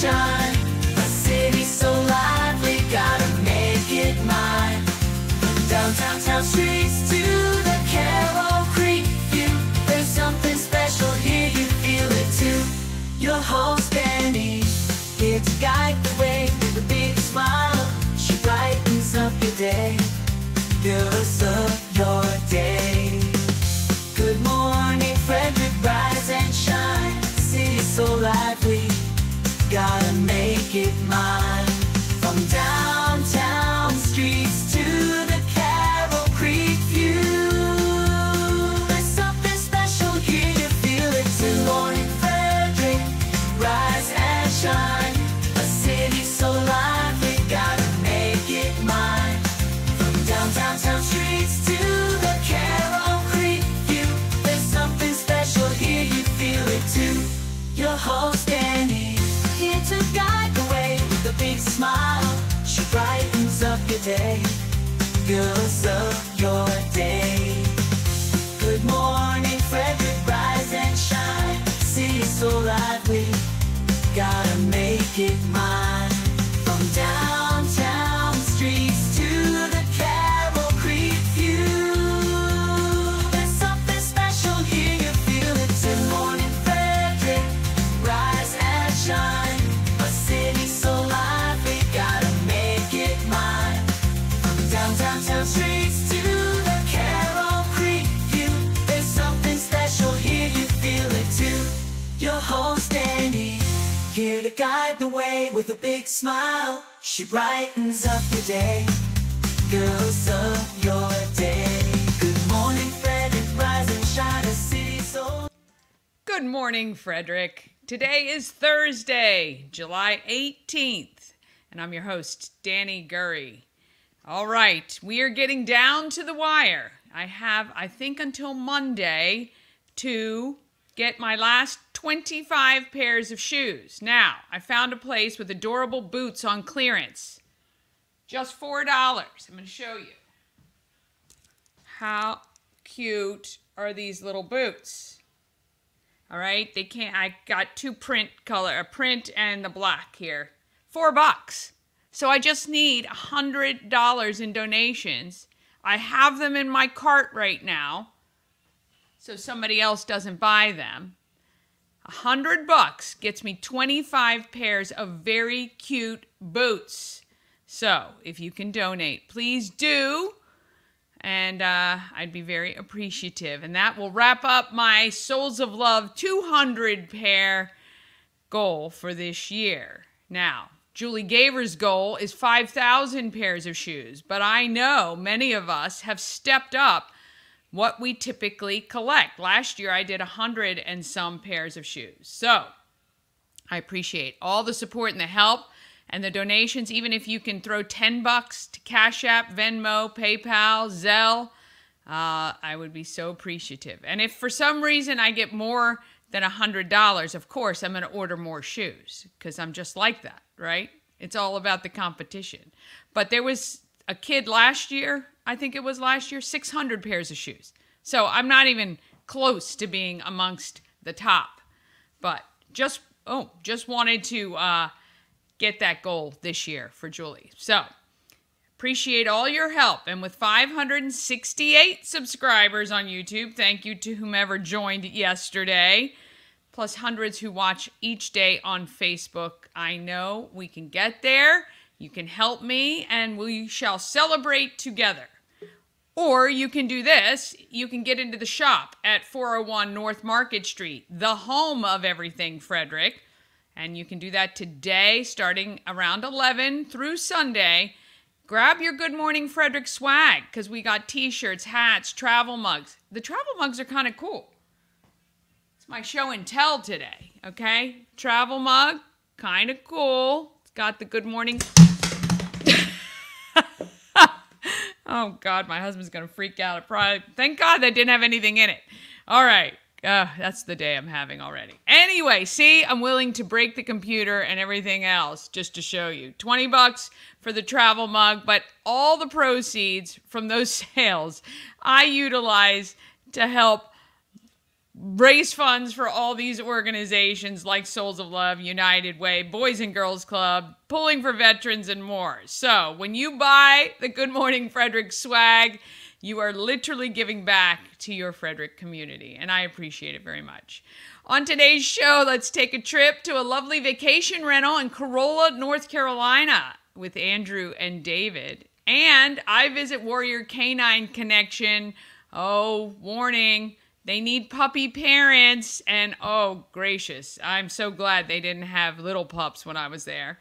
shine. A city so lively, gotta make it mine. From downtown town streets to the Carroll Creek view, there's something special here, you feel it too. Your host Dani, here to guide the way with a big smile. She brightens up your day, fills up your day. Good morning Frederick, rise and shine. City's so lively, gotta make it mine. From downtown streets to the Carroll Creek view, there's something special here, you feel it too. Good morning Frederick, rise and shine. A city so lively, gotta make it mine. From downtown town streets to the Carroll Creek view, there's something special here, you feel it too. Your host Dani, here to guide the way with a big smile. She brightens up your day, fills up your day. Good morning Frederick, rise and shine. City's so lively, gotta make it mine. From downtown streets to the Carroll Creek view, there's something special here, you feel it too. Good morning Frederick, rise and shine. A city so lively, gotta make it mine. From downtown town streets to the Carroll Creek view, there's something special here, you feel it too. Your host Dani, here to guide the way with a big smile. She brightens up your day, fills up your day. Good morning Frederick, rise and shine. A city so... Good morning, Frederick. Today is Thursday, July 18th, and I'm your host, Dani Gurry. All right, we are getting down to the wire. I have, I think, until Monday to get my last 25 pairs of shoes. Now, I found a place with adorable boots on clearance. Just $4. I'm going to show you. How cute are these little boots? All right, I got two print color, a print and the black here. $4. So I just need $100 in donations. I have them in my cart right now, so somebody else doesn't buy them. $100 gets me 25 pairs of very cute boots. So if you can donate, please do. And I'd be very appreciative. And that will wrap up my Souls of Love 200 pair goal for this year. Now, Julie Gaver's goal is 5,000 pairs of shoes, but I know many of us have stepped up what we typically collect. Last year I did 100 and some pairs of shoes. So I appreciate all the support and the help and the donations. Even if you can throw $10 to Cash App, Venmo, PayPal, Zelle, I would be so appreciative. And if for some reason I get more than $100, of course I'm going to order more shoes because I'm just like that, right? It's all about the competition. But there was a kid last year, I think it was last year, 600 pairs of shoes. So I'm not even close to being amongst the top. But just wanted to get that goal this year for Julie. So appreciate all your help. And with 568 subscribers on YouTube, thank you to whomever joined yesterday, plus hundreds who watch each day on Facebook. I know we can get there. You can help me, and we shall celebrate together. Or you can do this. You can get into the shop at 401 North Market Street, the home of everything Frederick. And you can do that today, starting around 11 through Sunday. Grab your Good Morning Frederick swag, because we got t-shirts, hats, travel mugs. The travel mugs are kind of cool. It's my show and tell today, okay? Travel mug, kind of cool. It's got the Good Morning... Oh, God, my husband's going to freak out. Thank God that didn't have anything in it. All right. That's the day I'm having already. Anyway, see, I'm willing to break the computer and everything else just to show you. $20 for the travel mug, but all the proceeds from those sales I utilize to help raise funds for all these organizations like Souls of Love, United Way, Boys and Girls Club, Pulling for Veterans, and more. So when you buy the Good Morning Frederick swag, you are literally giving back to your Frederick community, and I appreciate it very much. On today's show, let's take a trip to a lovely vacation rental in Corolla, North Carolina with Andrew and David. And I visit Warrior Canine Connection. Oh, warning. They need puppy parents, and oh, gracious, I'm so glad they didn't have little pups when I was there.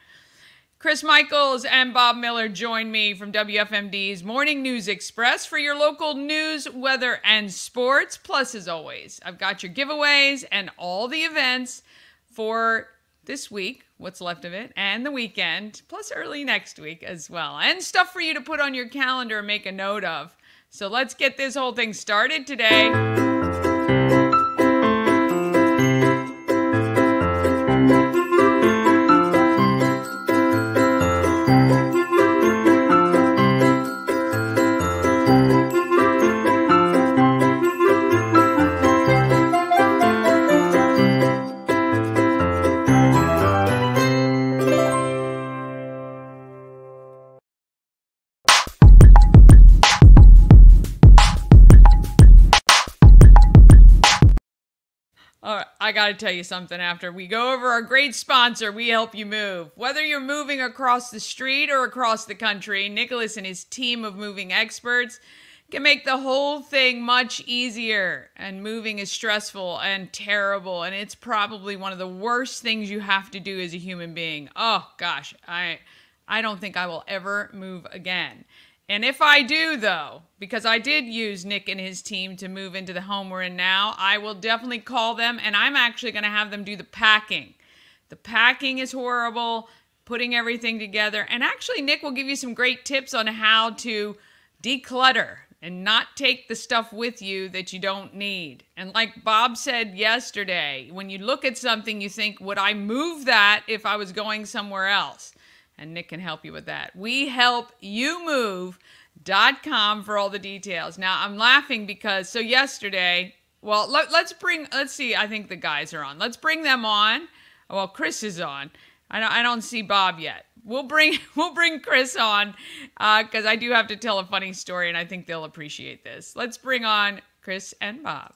Chris Michaels and Bob Miller join me from WFMD's Morning News Express for your local news, weather, and sports. Plus, as always, I've got your giveaways and all the events for this week, what's left of it, and the weekend, plus early next week as well, and stuff for you to put on your calendar and make a note of. So let's get this whole thing started today. All right, I got to tell you something after we go over our great sponsor, We Help You Move. Whether you're moving across the street or across the country, Nicholas and his team of moving experts can make the whole thing much easier. And moving is stressful and terrible, and it's probably one of the worst things you have to do as a human being. Oh, gosh, I don't think I will ever move again. And if I do, though, because I did use Nick and his team to move into the home we're in now, I will definitely call them, and I'm actually going to have them do the packing. The packing is horrible, putting everything together, and actually Nick will give you some great tips on how to declutter and not take the stuff with you that you don't need. And like Bob said yesterday, when you look at something, you think, would I move that if I was going somewhere else? And Nick can help you with that. WeHelpYouMove.com for all the details. Now, I'm laughing because, so yesterday, well, let's see, I think the guys are on. Let's bring them on. Well, Chris is on. I don't see Bob yet. We'll bring Chris on because I do have to tell a funny story, and I think they'll appreciate this. Let's bring on Chris and Bob.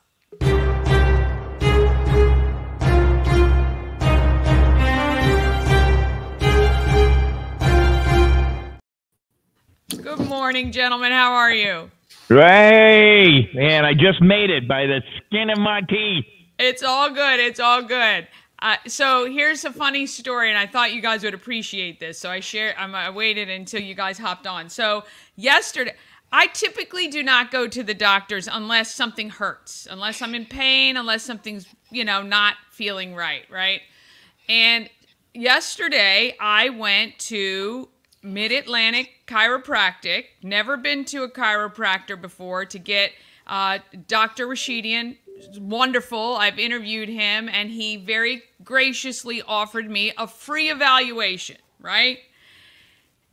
Good morning, gentlemen. How are you? Hey, man, I just made it by the skin of my teeth. It's all good. It's all good. So here's a funny story, and I thought you guys would appreciate this. So I waited until you guys hopped on. So yesterday, I typically do not go to the doctors unless something hurts, unless I'm in pain, unless something's, not feeling right? And yesterday, I went to Mid-Atlantic Chiropractic, never been to a chiropractor before, to get Dr. Rashidian. Wonderful. I've interviewed him, and he very graciously offered me a free evaluation, right?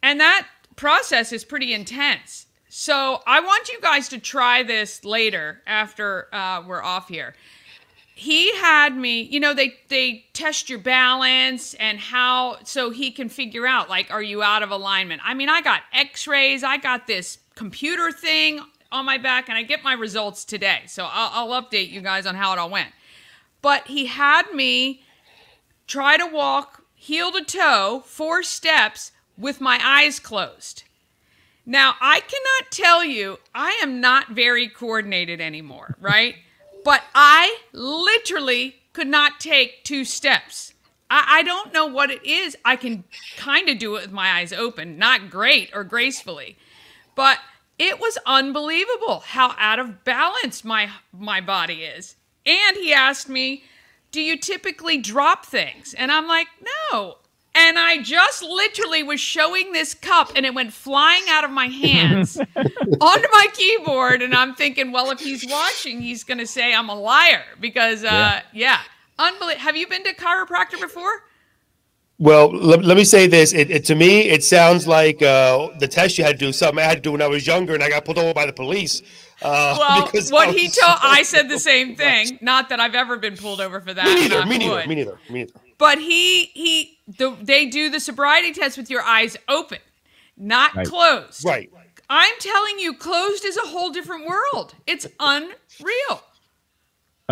And that process is pretty intense. So I want you guys to try this later after we're off here. He had me, they test your balance and so he can figure out, like, are you out of alignment? I mean, I got x-rays, I got this computer thing on my back, and I get my results today. So I'll update you guys on how it all went. But he had me try to walk heel to toe, 4 steps with my eyes closed. Now, I cannot tell you, I am not very coordinated anymore, right? But I literally could not take 2 steps. I don't know what it is. I can kind of do it with my eyes open. Not great or gracefully. But it was unbelievable how out of balance my body is. And he asked me, do you typically drop things? And I'm like, no. And I just literally was showing this cup, and it went flying out of my hands onto my keyboard. And I'm thinking, well, if he's watching, he's going to say I'm a liar because, yeah. Unbelievable. Have you been to chiropractor before? Well, let me say this. To me, it sounds like the test you had to do something I had to do when I was younger, and I got pulled over by the police. Well, Because what I he was told, so I said the same right. thing. Not that I've ever been pulled over for that. Me neither. knock Me neither. wood. Me neither. Me neither. But they do the sobriety test with your eyes open, not closed. Right. I'm telling you, closed is a whole different world. It's unreal.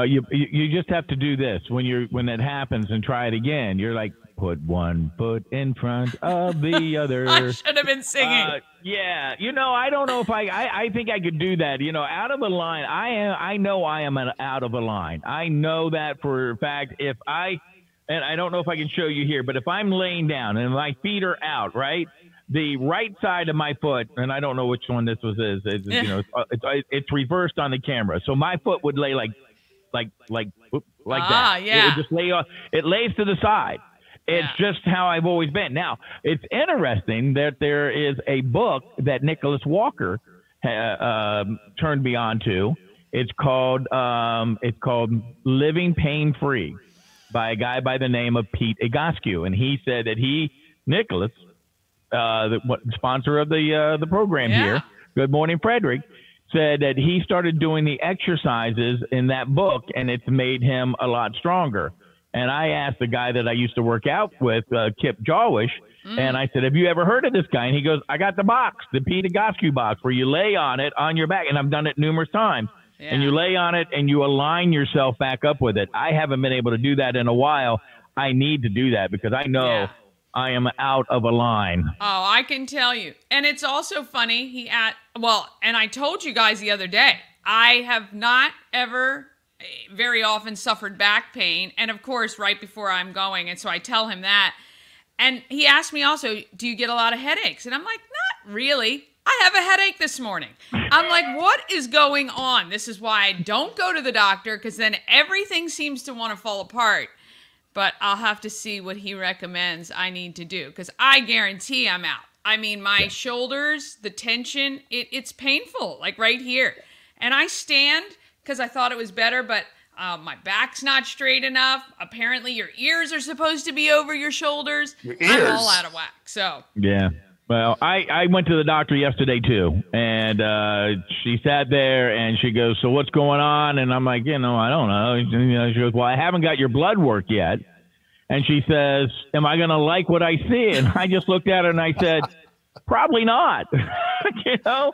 You just have to do this when it happens and try it again. You're like, put one foot in front of the other. I should have been singing. Yeah, I don't know if I think I could do that. Out of a line. I know I am out of a line. I know that for a fact. And I don't know if I can show you here, but if I'm laying down and my feet are out, right, the right side of my foot, and I don't know which one this is. It's reversed on the camera, so my foot would lay like that. Yeah. It would just lay on. It lays to the side. It's just how I've always been. Now, it's interesting that there is a book that Nicholas Walker turned me on to. It's called Living Pain Free by a guy by the name of Pete Egoscue, and he said that Nicholas, the sponsor of the program here, Good Morning Frederick, said that he started doing the exercises in that book, and it's made him a lot stronger. And I asked the guy that I used to work out with, Kip Jawish, and I said, have you ever heard of this guy? And he goes, I got the box, the Pete Egoscue box, where you lay on it on your back, and I've done it numerous times. Yeah. And you lay on it and you align yourself back up with it. I haven't been able to do that in a while. I need to do that because I know I am out of a line. Oh, I can tell you. And it's also funny. And I told you guys the other day, I have not ever very often suffered back pain. And of course, right before I'm going. And so I tell him that. And he asked me also, do you get a lot of headaches? And I'm like, not really. I have a headache this morning. I'm like, what is going on? This is why I don't go to the doctor, because then everything seems to want to fall apart. But I'll have to see what he recommends I need to do, because I guarantee I'm out. I mean, my shoulders, the tension, it's painful, like right here. And I stand because I thought it was better, but my back's not straight enough. Apparently your ears are supposed to be over your shoulders. Your ears? I'm all out of whack. So yeah. Well, I went to the doctor yesterday too, and she sat there and she goes, so what's going on? And I'm like, I don't know. She goes, well, I haven't got your blood work yet. And she says, am I going to like what I see? And I just looked at her and I said, probably not. And, her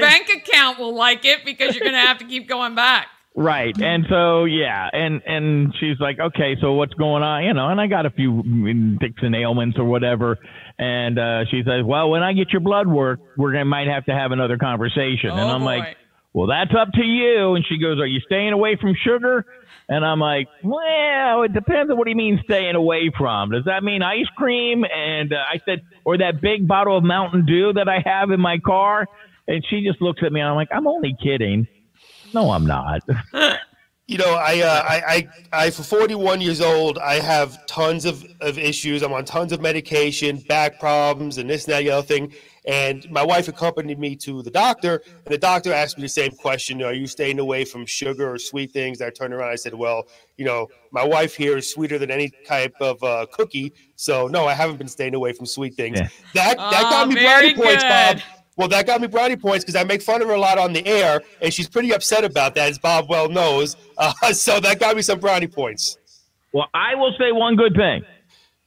bank account will like it because you're going to have to keep going back. Right. And so, and she's like, okay, so what's going on? And I got a few ticks and ailments or whatever. And she says, well, when I get your blood work, might have to have another conversation. And I'm like, well, that's up to you. And she goes, are you staying away from sugar? And I'm like, well, it depends on what do you mean staying away from. Does that mean ice cream? And I said, or that big bottle of Mountain Dew that I have in my car? And she just looks at me and I'm like, I'm only kidding. No, I'm not. I for 41 years old, I have tons of issues. I'm on tons of medication, back problems, and this and that, the other thing. And my wife accompanied me to the doctor, and the doctor asked me the same question: are you staying away from sugar or sweet things? And I turned around, I said, well, my wife here is sweeter than any type of cookie, so no, I haven't been staying away from sweet things. Yeah. That got me brownie points, Bob. Well, that got me brownie points because I make fun of her a lot on the air, and she's pretty upset about that, as Bob well knows. So that got me some brownie points. Well, I will say one good thing,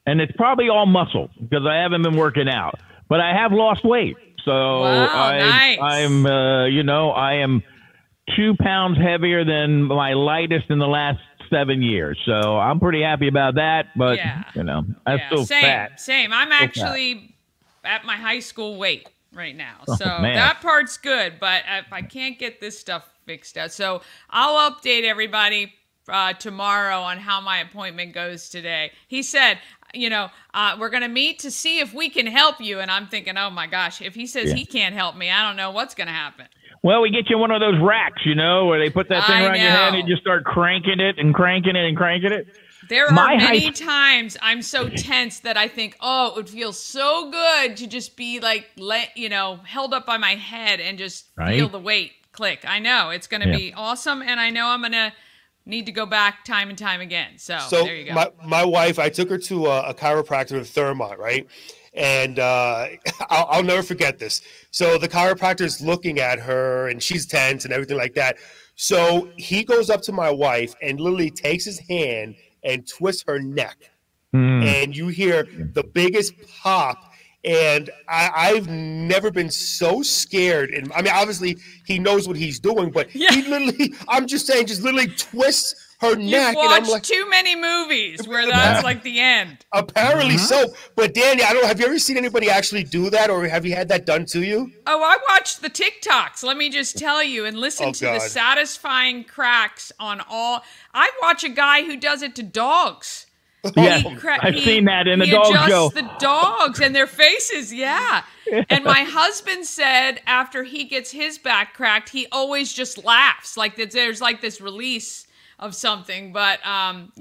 and it's probably all muscle because I haven't been working out, but I have lost weight. So nice. I am 2 pounds heavier than my lightest in the last 7 years. So I'm pretty happy about that, but, I'm still fat. Same. I'm actually at my high school weight right now. So that part's good, but if I can't get this stuff fixed out. So I'll update everybody tomorrow on how my appointment goes today. He said, we're going to meet to see if we can help you. And I'm thinking, oh my gosh, if he says he can't help me, I don't know what's going to happen. Well, we get you one of those racks, where they put that thing around your head and you just start cranking it and cranking it and cranking it. There are many times I'm so tense that I think, it would feel so good to just be held up by my head and just feel the weight click. I know it's going to be awesome. And I know I'm going to need to go back time and time again. So there you go. My wife, I took her to a chiropractor in Thurmont, right? And I'll never forget this. So the chiropractor is looking at her, and she's tense and everything like that. So he goes up to my wife and literally takes his hand and twists her neck. And you hear the biggest pop. And I've never been so scared. And I mean, obviously, he knows what he's doing, but he literally, I'm just saying, just literally twists her neck. You've watched and I'm like, too many movies where that's like the end. Apparently so. But Dani, I don't know, have you ever seen anybody actually do that, or have you had that done to you? Oh, I watched the TikToks, let me just tell you, and listen to the satisfying cracks on all. I watch a guy who does it to dogs. Yeah, I've seen that in the dog show. The dogs and their faces, And my husband said after he gets his back cracked, he always just laughs. Like there's like this release of something. But I'm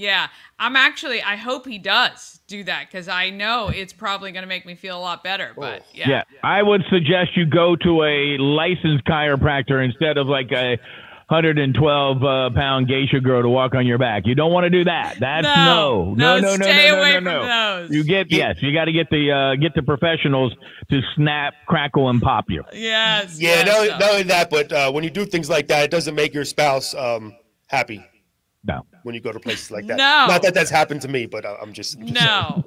actually, I hope he does do that, because I know it's probably going to make me feel a lot better. But yeah, I would suggest you go to a licensed chiropractor instead of like a 112-pound geisha girl to walk on your back. You don't want to do that. That's no. Stay away from those. You got to get the professionals to snap, crackle, and pop you. Yes. Yeah. Not only that, but when you do things like that, it doesn't make your spouse happy. No. When you go to places like that. No. Not that that's happened to me, but I'm just No.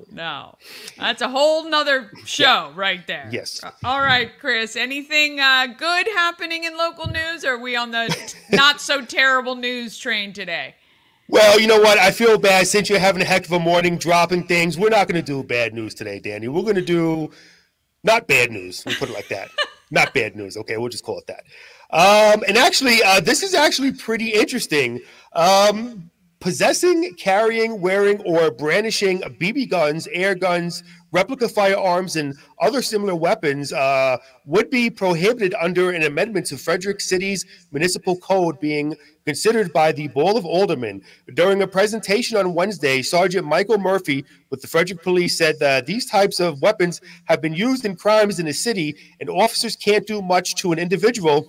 That's a whole nother show right there. Yes. All right, Chris. Anything good happening in local news, or are we on the not so terrible news train today? Well, you know what? I feel bad since you're having a heck of a morning dropping things. We're not going to do bad news today, Dani. We're going to do not bad news. We'll put it like that. Not bad news. Okay, we'll just call it that. And actually, this is actually pretty interesting. Possessing, carrying, wearing, or brandishing BB guns, air guns, replica firearms, and other similar weapons would be prohibited under an amendment to Frederick City's municipal code being considered by the Board of Aldermen. During a presentation on Wednesday, Sergeant Michael Murphy with the Frederick Police said that these types of weapons have been used in crimes in the city, and officers can't do much to an individual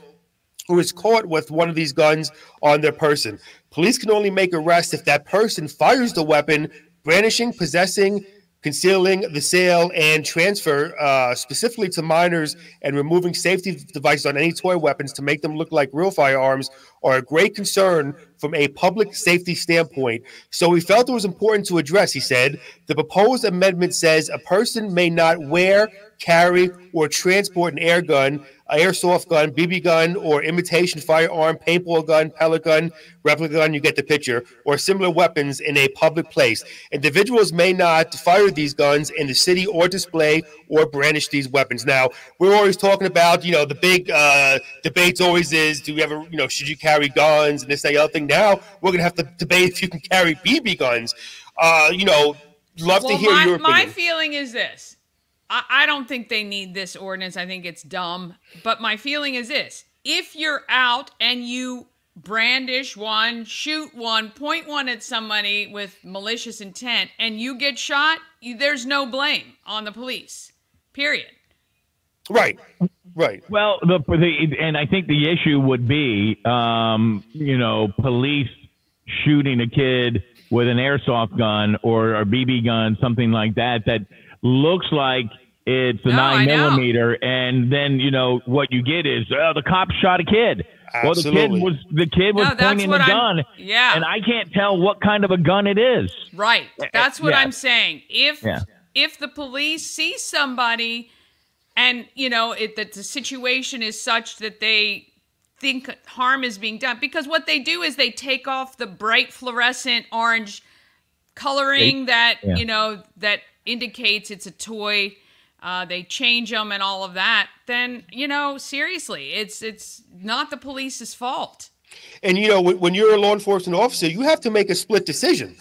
who is caught with one of these guns on their person. Police can only make arrests if that person fires the weapon, brandishing, possessing, concealing the sale and transfer, specifically to minors, and removing safety devices on any toy weapons to make them look like real firearms, are a great concern from a public safety standpoint. So we felt it was important to address, he said. The proposed amendment says a person may not wear, carry, or transport an air gun, airsoft gun, BB gun, or imitation firearm, paintball gun, pellet gun, replica gun, you get the picture, or similar weapons in a public place. Individuals may not fire these guns in the city or display or brandish these weapons. Now, we're always talking about, the big debates always is, do you ever, should you carry guns and this, that, the other thing. Now, we're going to have to debate if you can carry BB guns. Love to hear your opinion. My feeling is this. I don't think they need this ordinance. I think it's dumb. But my feeling is this. If you're out and you brandish one, shoot one, point one at somebody with malicious intent, and you get shot, there's no blame on the police. Period. Right. Well, and I think the issue would be, police shooting a kid with an airsoft gun or a BB gun, something like that looks like it's a 9mm, and then what you get is the cop shot a kid. Absolutely. Well, the kid was pointing the gun, and I can't tell what kind of a gun it is. Right, that's what I'm saying. If the police see somebody, and that the situation is such that they think harm is being done, because what they do is they take off the bright fluorescent orange coloring that indicates it's a toy. They change them and all of that. Then seriously, it's not the police's fault. And when you're a law enforcement officer, you have to make a split decision.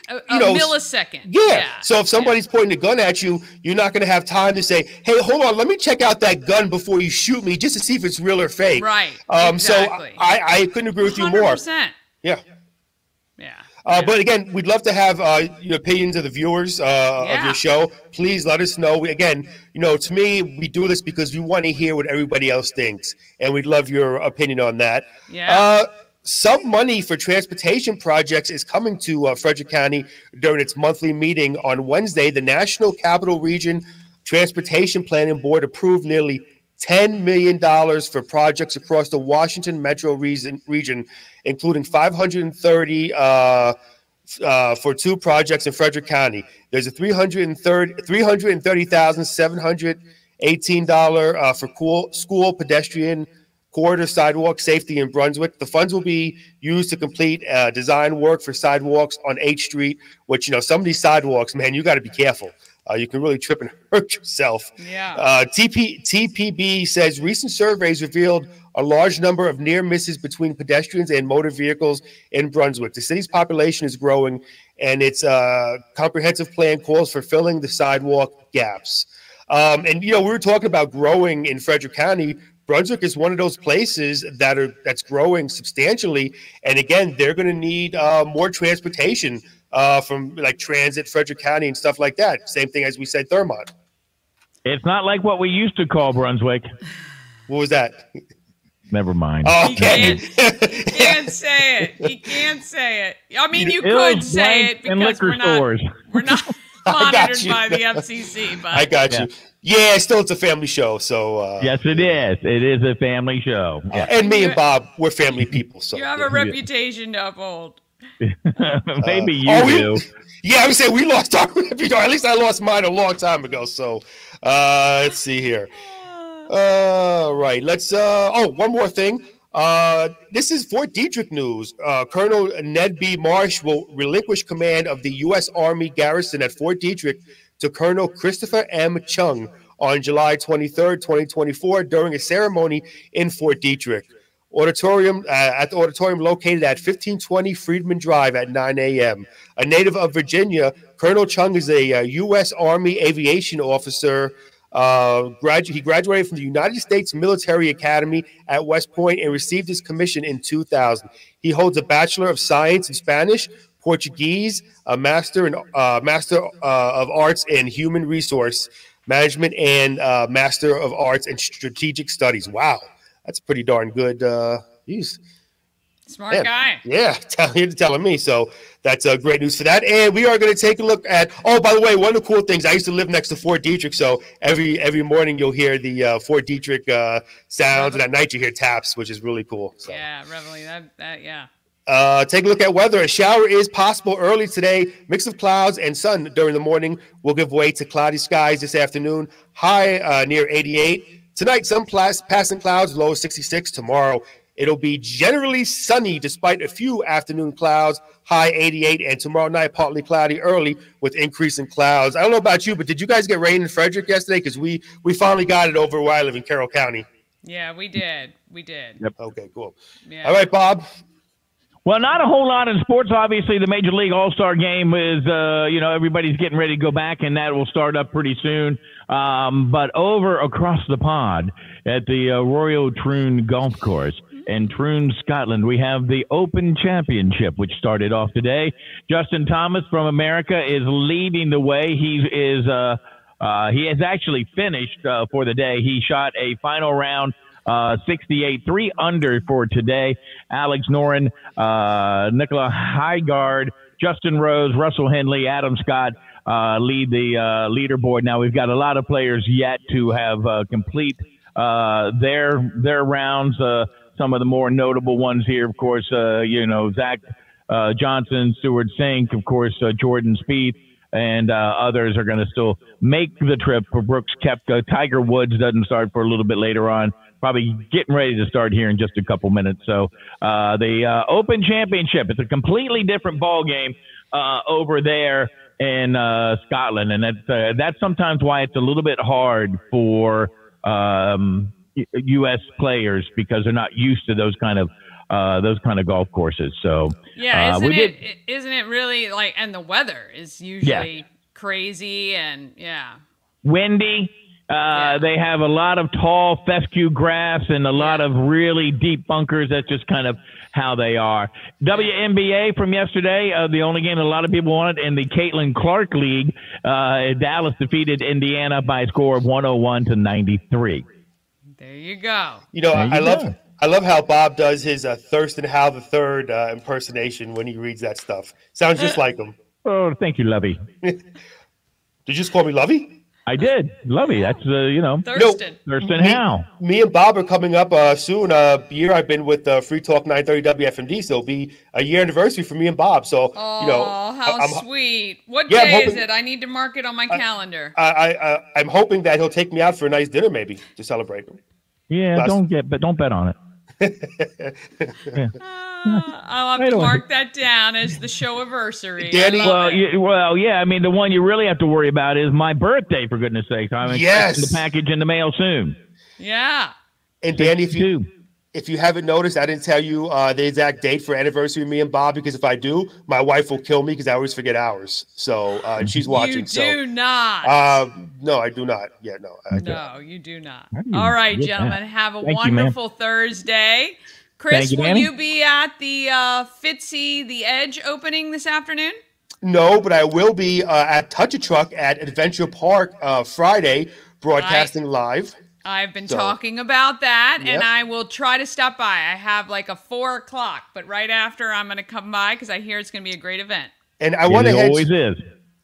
A millisecond. Yeah. So if somebody's pointing a gun at you, you're not going to have time to say, "Hey, hold on, let me check out that gun before you shoot me, just to see if it's real or fake." Right. Exactly. So I couldn't agree with you more. 100%. Yeah. Yeah. But again, we'd love to have opinions of the viewers of your show. Please let us know. To me, we do this because we want to hear what everybody else thinks, and we'd love your opinion on that. Yeah. some money for transportation projects is coming to Frederick County during its monthly meeting on Wednesday. The National Capital Region Transportation Planning Board approved nearly $10 million for projects across the Washington metro region, including 530 for 2 projects in Frederick County. There's a $330,718 for school pedestrian corridor sidewalk safety in Brunswick. The funds will be used to complete design work for sidewalks on H Street, which, some of these sidewalks, man, you got to be careful. You can really trip and hurt yourself. Yeah. TPB says recent surveys revealed a large number of near misses between pedestrians and motor vehicles in Brunswick. The city's population is growing, and its comprehensive plan calls for filling the sidewalk gaps. And we were talking about growing in Frederick County. Brunswick is one of those places that's growing substantially, and again, they're going to need more transportation from like transit, Frederick County, and stuff like that. Same thing as we said, Thurmont. It's not like what we used to call Brunswick. What was that? Never mind. Oh, okay. He can't say it. He can't say it. I mean, you could say it because we're not monitored by the FCC. But I got you. Yeah, still it's a family show. So yes, it is. It is a family show. Yeah. And me and Bob, we're family people. So you have a reputation to uphold. Maybe you do. Yeah, I would say we lost our reputation. At least I lost mine a long time ago. So let's see here. Right. Let's. One more thing. This is Fort Detrick news. Colonel Ned B. Marsh will relinquish command of the U.S. Army garrison at Fort Detrick to Colonel Christopher M. Chung on July 23rd, 2024, during a ceremony in Fort Detrick. At the auditorium located at 1520 Freedman Drive at 9 a.m. A native of Virginia, Colonel Chung is a U.S. Army aviation officer. He graduated from the United States Military Academy at West Point and received his commission in 2000. He holds a Bachelor of Science in Spanish, Portuguese, a Master of Arts in Human Resource Management, and Master of Arts in Strategic Studies. Wow, that's pretty darn good. Smart guy. Yeah, telling me. So that's great news for that. And we are going to take a look at, by the way, one of the cool things, I used to live next to Fort Detrick, so every morning you'll hear the Fort Detrick sounds, and at night you hear taps, which is really cool. So. Yeah, reveille, yeah. Take a look at weather. A shower is possible early today. Mix of clouds and sun during the morning will give way to cloudy skies this afternoon. High near 88. Tonight, some passing clouds, low 66. Tomorrow, it'll be generally sunny despite a few afternoon clouds, high 88, and tomorrow night partly cloudy early with increasing clouds. I don't know about you, but did you guys get rain in Frederick yesterday? Because we finally got it over where I live in Carroll County. Yeah, we did. Yep. Okay, cool. Yeah. All right, Bob. Well, not a whole lot in sports. Obviously, the Major League All-Star Game is, everybody's getting ready to go back, and that will start up pretty soon. But over across the pond at the Royal Troon Golf Course in Troon, Scotland, we have the Open Championship, which started off today. Justin Thomas from America is leading the way. He has actually finished for the day. He shot a final round 68, 3 under for today. Alex Noren, Nicola Heigard, Justin Rose, Russell Henley, Adam Scott lead the leaderboard. Now we've got a lot of players yet to have complete their rounds. Some of the more notable ones here, of course, Zach Johnson, Stuart Sink, of course, Jordan Spieth, and others are going to still make the trip. For Brooks Koepka, Tiger Woods doesn't start for a little bit later on. Probably getting ready to start here in just a couple minutes. So the Open Championship, it's a completely different ball game over there in Scotland, and that's sometimes why it's a little bit hard for U.S. players, because they're not used to those kind of golf courses. So yeah, isn't it really like? And the weather is usually crazy and windy. They have a lot of tall fescue grass and a lot of really deep bunkers. That's just kind of how they are. WNBA from yesterday, the only game that a lot of people wanted in the Caitlin Clark League. Dallas defeated Indiana by a score of 101-93. There you go. I I love how Bob does his Thurston Howell the Third impersonation when he reads that stuff. Sounds just like him. Oh, thank you, Lovey. Did you just call me Lovey? I did. Lovey. That's, Thurston. Thurston Howell. Me and Bob are coming up soon. A year I've been with Free Talk 930 WFMD, so it'll be a year anniversary for me and Bob. So, how sweet. What day is it? I need to mark it on my calendar. I'm hoping that he'll take me out for a nice dinner maybe to celebrate him. Yeah, don't bet on it. I'll have to mark that down as the show anniversary. Dani, yeah. I mean, the one you really have to worry about is my birthday. For goodness' sake, I'm expecting the package in the mail soon. Yeah. And Dani, if you haven't noticed, I didn't tell you the exact date for anniversary of me and Bob, because if I do, my wife will kill me because I always forget ours. So she's watching. You do not. No, I do not. Yeah, no. No, you do not. All right, gentlemen. Have a wonderful Thursday. Chris, will you be at the Fitzy The Edge opening this afternoon? No, but I will be at Touch a Truck at Adventure Park Friday, broadcasting live. I've been talking about that, and I will try to stop by. I have like a 4 o'clock, but right after I'm going to come by because I hear it's going to be a great event. And I want to head. Always is.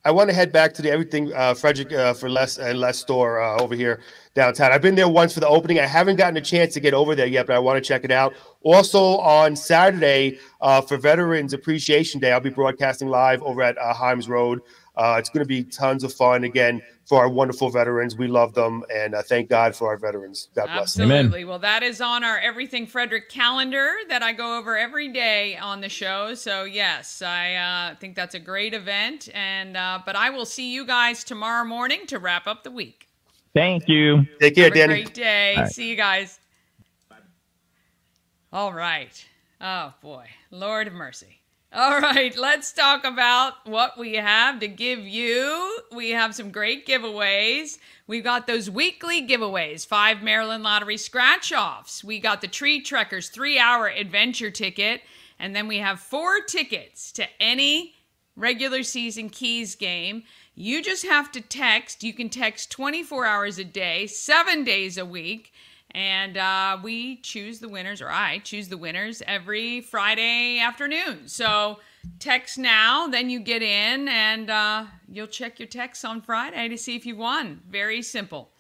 I want to head back to the Everything Frederick for Less and Less store over here downtown. I've been there once for the opening. I haven't gotten a chance to get over there yet, but I want to check it out. Also on Saturday for Veterans Appreciation Day, I'll be broadcasting live over at Himes Road. It's going to be tons of fun, again, for our wonderful veterans. We love them, and thank God for our veterans. God bless them. Absolutely. Well, that is on our Everything Frederick calendar that I go over every day on the show. So, yes, I think that's a great event. And but I will see you guys tomorrow morning to wrap up the week. Thank you. Take care, Have Dani. a great day. Right. See you guys. All right. Oh, boy. Lord have mercy. All right, let's talk about what we have to give you. We have some great giveaways. We've got those weekly giveaways, 5 Maryland Lottery scratch-offs. We got the Tree Trekkers 3-hour adventure ticket, and then we have 4 tickets to any regular season Keys game. You just have to text. You can text 24 hours a day, 7 days a week. And we choose the winners, or I choose the winners every Friday afternoon. So text now, then you get in, and you'll check your texts on Friday to see if you won. Very simple.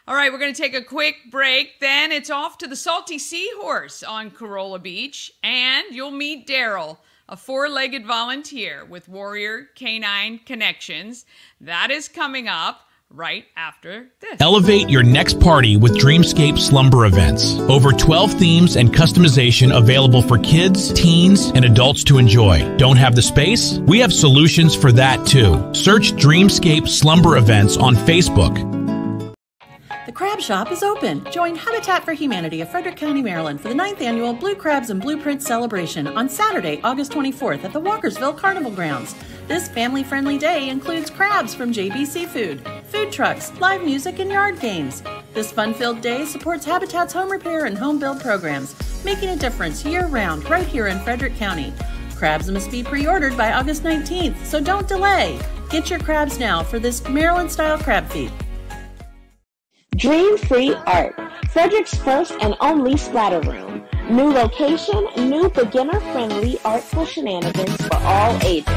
All right, we're going to take a quick break. Then it's off to the Salty Seahorse on Corolla Beach, and you'll meet Darrell, a 4-legged volunteer with Warrior Canine Connections. That is coming up right after this. Elevate your next party with Dreamscape Slumber Events. Over 12 themes and customization available for kids, teens, and adults to enjoy. Don't have the space? We have solutions for that too. Search Dreamscape Slumber Events on Facebook. The Crab Shop is open. Join Habitat for Humanity of Frederick County, Maryland for the 9th annual Blue Crabs and Blueprints celebration on Saturday, August 24th at the Walkersville Carnival Grounds. This family-friendly day includes crabs from JB Seafood, food trucks, live music, and yard games. This fun-filled day supports Habitat's home repair and home build programs, making a difference year-round right here in Frederick County. Crabs must be pre-ordered by August 19th, so don't delay. Get your crabs now for this Maryland-style crab feed. Dream Free Art, Frederick's first and only splatter room. New location, new beginner-friendly artful shenanigans for all ages.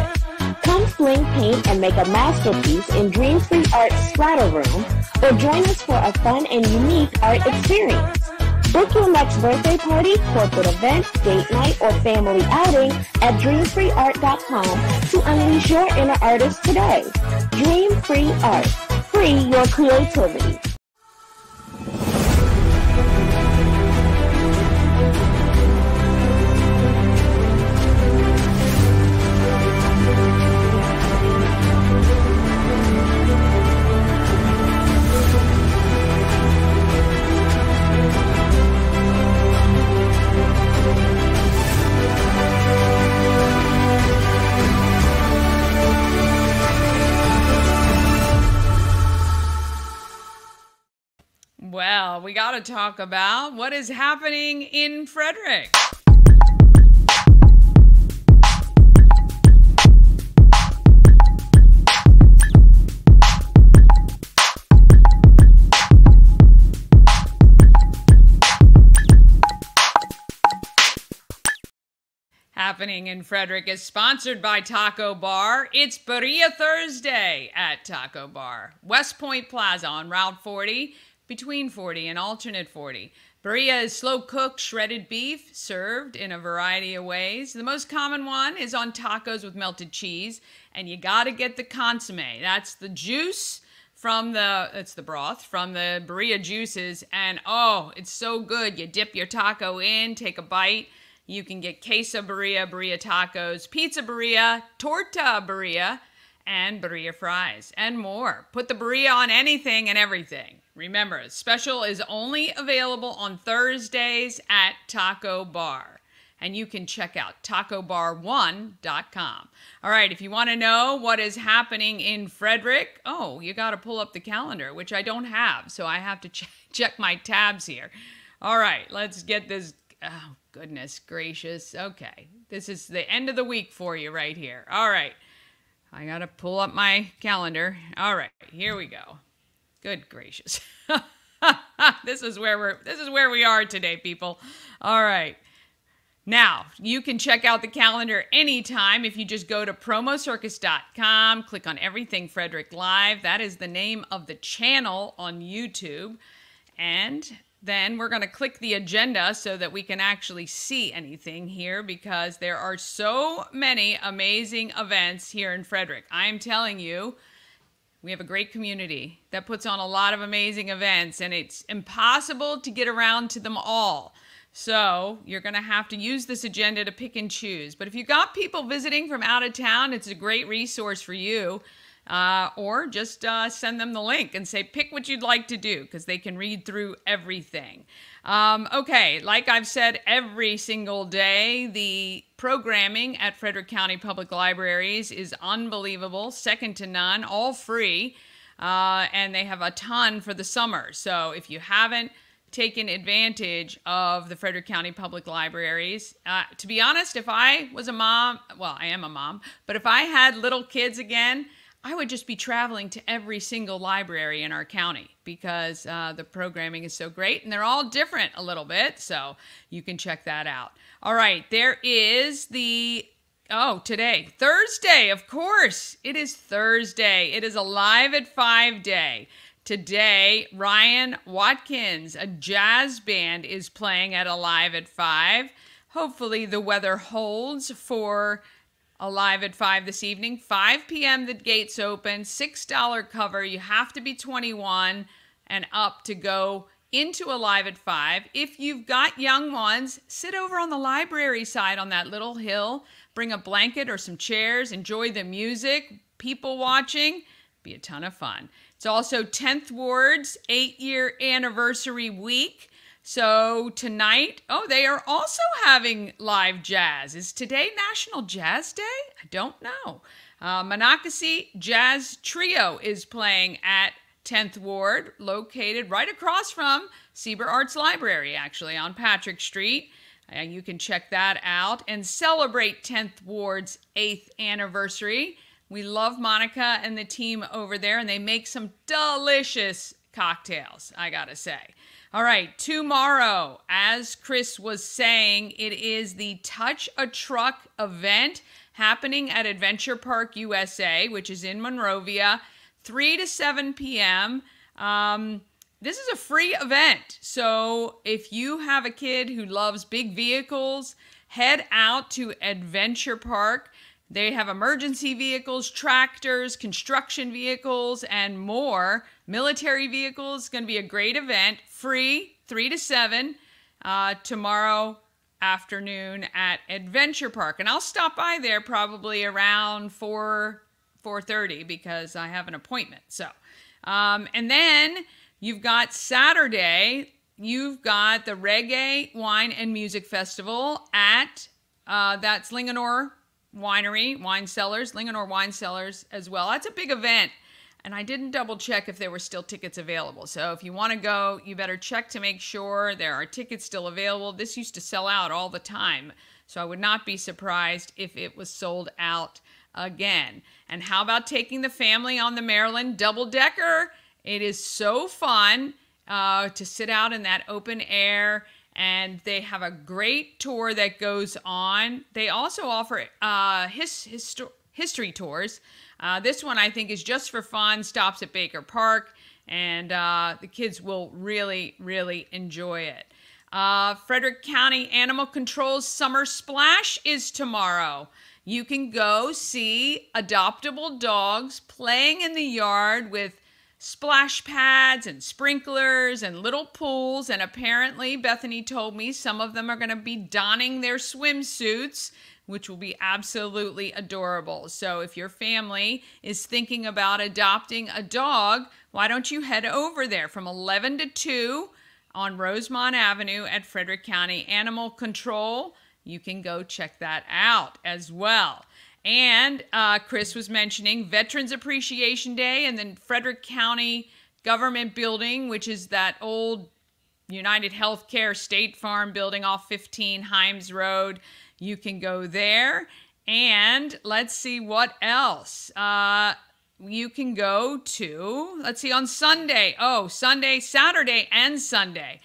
Come fling paint and make a masterpiece in Dream Free Art Splatter Room, or join us for a fun and unique art experience. Book your next birthday party, corporate event, date night, or family outing at dreamfreeart.com to unleash your inner artist today. Dream Free Art. Free your creativity. Well, we got to talk about what is happening in Frederick. happening in Frederick is sponsored by Taco Bar. It's Birria Thursday at Taco Bar. West Point Plaza on Route 40, between 40 and alternate 40. Birria is slow-cooked shredded beef served in a variety of ways. The most common one is on tacos with melted cheese, and you got to get the consommé. That's the juice from it's the broth from the birria juices, and oh, it's so good. You dip your taco in, take a bite. You can get queso birria, birria tacos, pizza birria, torta birria, and birria fries, and more. Put the birria on anything and everything. Remember, special is only available on Thursdays at Taco Bar. And you can check out tacobar1.com. All right, if you want to know what is happening in Frederick, oh, you got to pull up the calendar, which I don't have, so I have to check my tabs here. All right, let's get this. Oh, goodness gracious. Okay, this is the end of the week for you right here. All right, I got to pull up my calendar. All right, here we go. Good gracious. This is where we are today, people. All right. Now, you can check out the calendar anytime if you just go to promocircus.com, click on Everything Frederick Live. That is the name of the channel on YouTube. And then we're going to click the agenda so that we can actually see anything here, because there are so many amazing events here in Frederick. I'm telling you, we have a great community that puts on a lot of amazing events, and it's impossible to get around to them all. So you're going to have to use this agenda to pick and choose. But if you've got people visiting from out of town, it's a great resource for you. Or just send them the link and say, pick what you'd like to do, because they can read through everything. Okay, like I've said every single day, the programming at Frederick County Public Libraries is unbelievable, second to none, all free. And they have a ton for the summer. So if you haven't taken advantage of the Frederick County Public Libraries. To be honest, if I was a mom, well, I am a mom, but if I had little kids again, I would just be traveling to every single library in our county, because the programming is so great, and they're all different a little bit, so you can check that out. All right, there is today, Thursday, of course. It is Thursday. It is a Live at 5 day. Today, Ryan Watkins, a jazz band, is playing at Alive at 5. Hopefully the weather holds for Alive at 5 this evening. 5 p.m. the gates open, $6 cover. You have to be 21 and up to go into Alive at 5. If you've got young ones, sit over on the library side on that little hill. Bring a blanket or some chairs. Enjoy the music. People watching. Be a ton of fun. It's also 10th Ward's 8-year anniversary week. So tonight, they are also having live jazz. Is today National Jazz Day? I don't know. Monocacy Jazz Trio is playing at 10th Ward, located right across from Sieber Arts Library, actually, on Patrick Street. You can check that out and celebrate 10th Ward's 8th anniversary. We love Monica and the team over there, and they make some delicious cocktails, I gotta say. All right, tomorrow, as Chris was saying, it is the Touch a Truck event happening at Adventure Park USA, which is in Monrovia, 3 to 7 p.m. This is a free event, so if you have a kid who loves big vehicles, head out to Adventure Park. They have emergency vehicles, tractors, construction vehicles, and more. Military vehicles. It's going to be a great event. Free, 3 to 7, tomorrow afternoon at Adventure Park. And I'll stop by there probably around 4:30 because I have an appointment. So, and then you've got Saturday. You've got the Reggae Wine and Music Festival at, that's Linganore Winery, Wine Cellars, Linganore Wine Cellars as well. That's a big event, and I didn't double check if there were still tickets available. So if you want to go, you better check to make sure there are tickets still available. This used to sell out all the time, so I would not be surprised if it was sold out again. And how about taking the family on the Maryland double-decker? It is so fun to sit out in that open air and they have a great tour that goes on. They also offer history tours. This one I think is just for fun, stops at Baker Park, and the kids will really, really enjoy it. Frederick County Animal Control's Summer Splash is tomorrow. You can go see adoptable dogs playing in the yard with splash pads and sprinklers and little pools, and apparently Bethany told me some of them are going to be donning their swimsuits, which will be absolutely adorable. So if your family is thinking about adopting a dog, why don't you head over there from 11 to 2 on Rosemont Avenue at Frederick County Animal Control. You can go check that out as well. And Chris was mentioning Veterans Appreciation Day, and then Frederick County Government Building, which is that old United Healthcare State Farm building off 15 Himes Road. You can go there. And let's see what else. You can go to, let's see, on Sunday. Oh, Sunday, Saturday, and Sunday.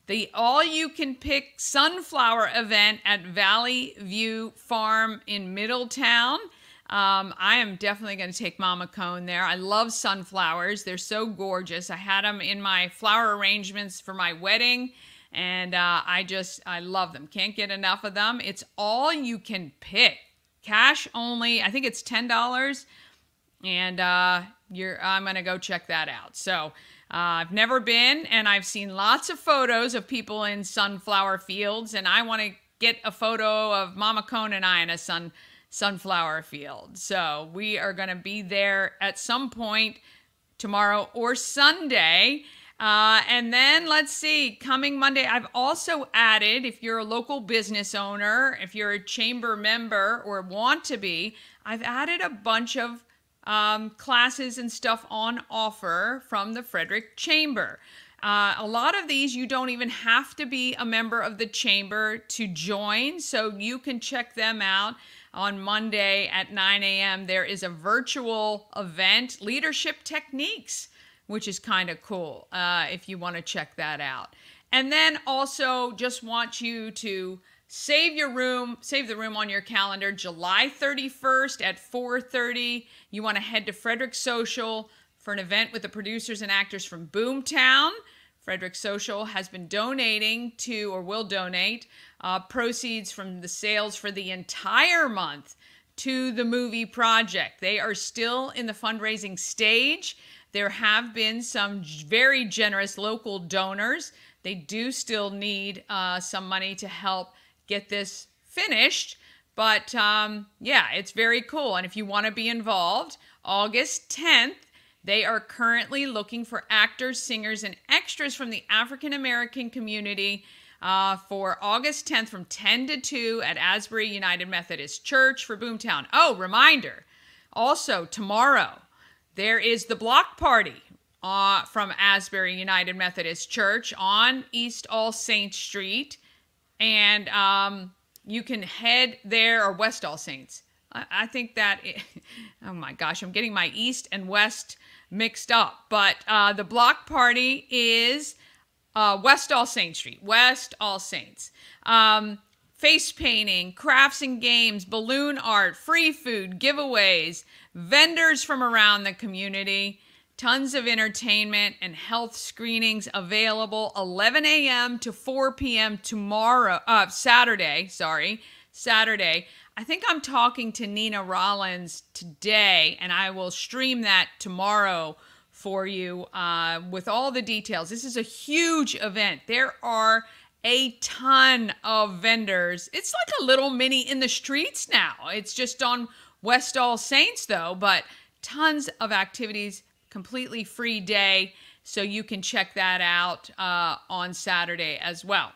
The all-you-can-pick sunflower event at Valley View Farm in Middletown. I am definitely going to take Mama Cone there. I love sunflowers. They're so gorgeous. I had them in my flower arrangements for my wedding, and I love them. Can't get enough of them. It's all you can pick. Cash only. I think it's $10, and I'm going to go check that out. So I've never been, and I've seen lots of photos of people in sunflower fields, and I want to get a photo of Mama Cone and I in a sunflower field. So we are going to be there at some point tomorrow or Sunday. And then let's see, coming Monday, I've also added, if you're a local business owner, if you're a chamber member or want to be, I've added a bunch of classes and stuff on offer from the Frederick Chamber. A lot of these you don't even have to be a member of the chamber to join, so you can check them out on Monday at 9 a.m. There is a virtual event, Leadership Techniques, which is kind of cool if you want to check that out. And then also just want you to save the room on your calendar, July 31st at 4:30. You want to head to Frederick Social for an event with the producers and actors from Boomtown. Frederick Social has been donating to, or will donate, proceeds from the sales for the entire month to the movie project. They are still in the fundraising stage. There have been some very generous local donors. They do still need some money to help get this finished, but yeah, it's very cool. And if you want to be involved, August 10th, they are currently looking for actors, singers, and extras from the African American community for August 10th from 10 to 2 at Asbury United Methodist Church for Boomtown. Oh, reminder, also tomorrow, there is the block party from Asbury United Methodist Church on East All Saints Street. And you can head there, or West All Saints. I think that, oh my gosh, I'm getting my East and West mixed up. But the block party is West All Saints Street, West All Saints. Face painting, crafts and games, balloon art, free food, giveaways, vendors from around the community. Tons of entertainment and health screenings available 11 a.m. to 4 p.m. tomorrow, Saturday. I think I'm talking to Nina Rollins today, and I will stream that tomorrow for you with all the details. This is a huge event. There are a ton of vendors. It's like a little mini in the streets now. It's just on West All Saints, though, but tons of activities. Completely free day, so you can check that out on Saturday as well.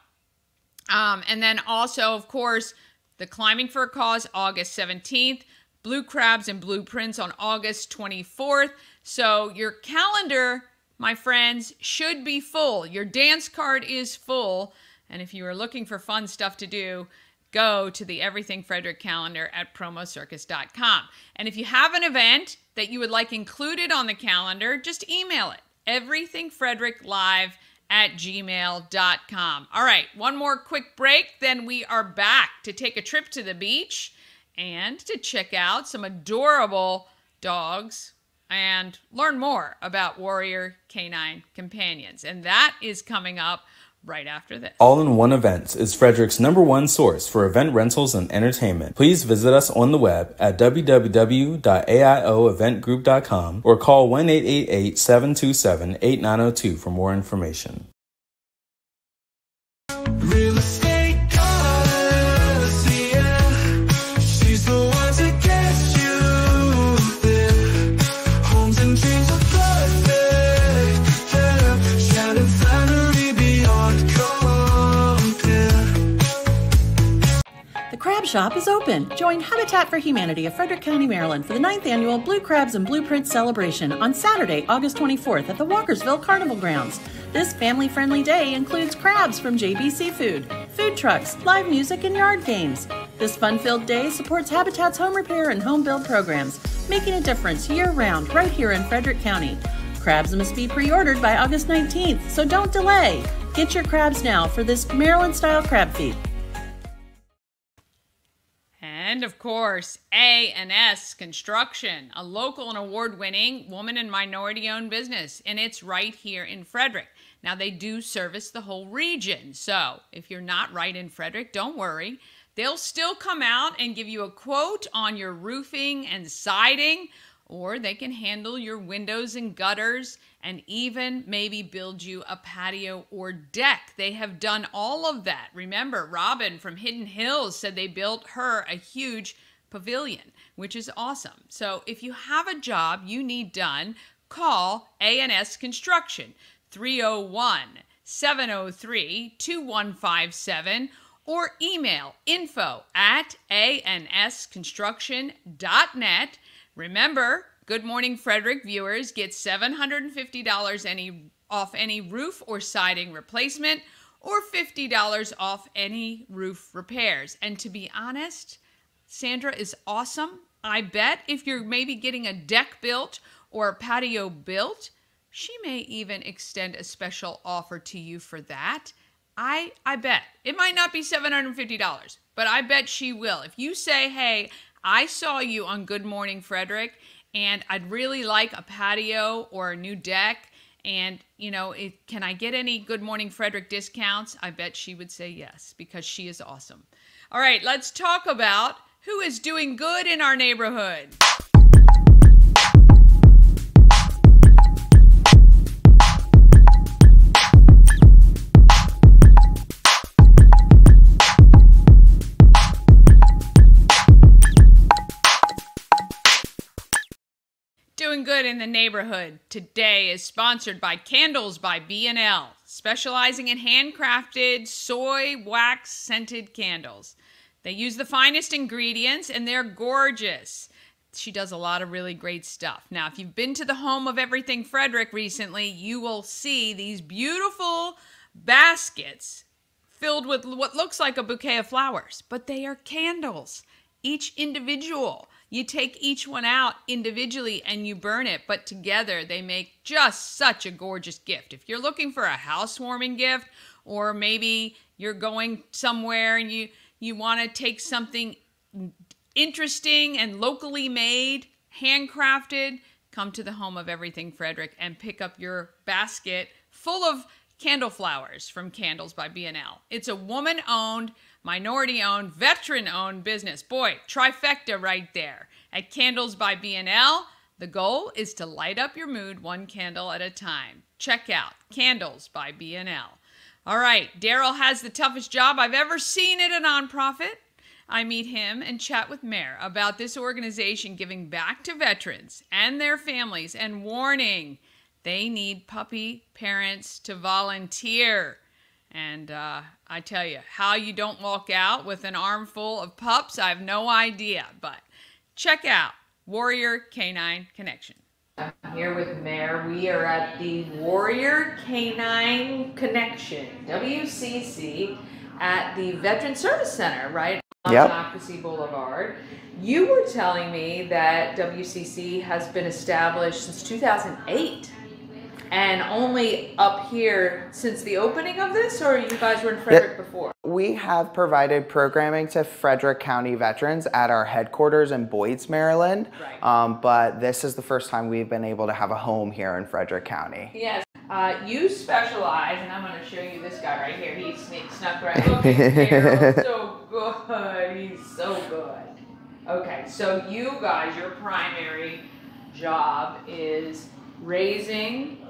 And then also, of course, the Climbing for a Cause, August 17th, Blue Crabs and Blueprints on August 24th. So your calendar, my friends, should be full. Your dance card is full, and if you are looking for fun stuff to do, go to the Everything Frederick calendar at promocircus.com. And if you have an event that you would like included on the calendar, just email it, everythingfredericklive @gmail.com. All right, one more quick break, then we are back to take a trip to the beach and to check out some adorable dogs and learn more about Warrior Canine Companions. And that is coming up right after this. All-in-One Events is Frederick's #1 source for event rentals and entertainment. Please visit us on the web at www.aioeventgroup.com or call 1-888-727-8902 for more information. Real estate goddess, yeah. She's the one to get you there. Homes and dreams are perfect, yeah. Shannon Flannery beyond compare. The Crab Shop is open. Join Habitat for Humanity of Frederick County, Maryland for the 9th annual Blue Crabs and Blueprints celebration on Saturday, August 24th at the Walkersville Carnival Grounds. This family-friendly day includes crabs from JB Seafood, food trucks, live music, and yard games. This fun-filled day supports Habitat's home repair and home build programs, making a difference year-round right here in Frederick County. Crabs must be pre-ordered by August 19th, so don't delay. Get your crabs now for this Maryland-style crab feed. And of course, A&S Construction, a local and award-winning woman and minority-owned business, and it's right here in Frederick. Now, they do service the whole region, so if you're not right in Frederick, don't worry. They'll still come out and give you a quote on your roofing and siding, or they can handle your windows and gutters and even maybe build you a patio or deck. They have done all of that. Remember, Robin from Hidden Hills said they built her a huge pavilion, which is awesome. So if you have a job you need done, call A&S Construction, 301-703-2157, or email info@ansconstruction.net. Remember, Good Morning Frederick viewers get $750 off any roof or siding replacement, or $50 off any roof repairs. And to be honest, Sandra is awesome. I bet if you're maybe getting a deck built or a patio built, she may even extend a special offer to you for that. I bet. It might not be $750, but I bet she will. If you say, hey, I saw you on Good Morning Frederick, and I'd really like a patio or a new deck, and, you know, can I get any Good Morning Frederick discounts? I bet she would say yes, because she is awesome. All right, let's talk about who is doing good in our neighborhood. Doing good in the neighborhood today is sponsored by Candles by B&L, specializing in handcrafted soy wax scented candles. They use the finest ingredients and they're gorgeous. She does a lot of really great stuff. Now, if you've been to the home of Everything Frederick recently, you will see these beautiful baskets filled with what looks like a bouquet of flowers, but they are candles, each individual. You take each one out individually and you burn it, but together they make just such a gorgeous gift. If you're looking for a housewarming gift, or maybe you're going somewhere and you want to take something interesting and locally made, handcrafted, come to the home of Everything Frederick and pick up your basket full of candle flowers from Candles by B&L. It's a woman-owned, minority-owned, veteran-owned business. Boy, trifecta right there. At Candles by B&L, the goal is to light up your mood one candle at a time. Check out Candles by B&L. All right, Darryl has the toughest job I've ever seen at a nonprofit. I meet him and chat with Mayor about this organization giving back to veterans and their families and warning they need puppy parents to volunteer. And I tell you, how you don't walk out with an armful of pups, I have no idea. But check out Warrior Canine Connection. I'm here with Mayor. We are at the Warrior Canine Connection, WCC, at the Veteran Service Center, right on Montmorency Boulevard. You were telling me that WCC has been established since 2008. And only up here since the opening of this, or you guys were in Frederick before? We have provided programming to Frederick County veterans at our headquarters in Boyds, Maryland. Right. But this is the first time we've been able to have a home here in Frederick County. Yes. You specialize, and I'm going to show you this guy right here. He snuck right up in here. So good. He's so good. Okay, so you guys, your primary job is raising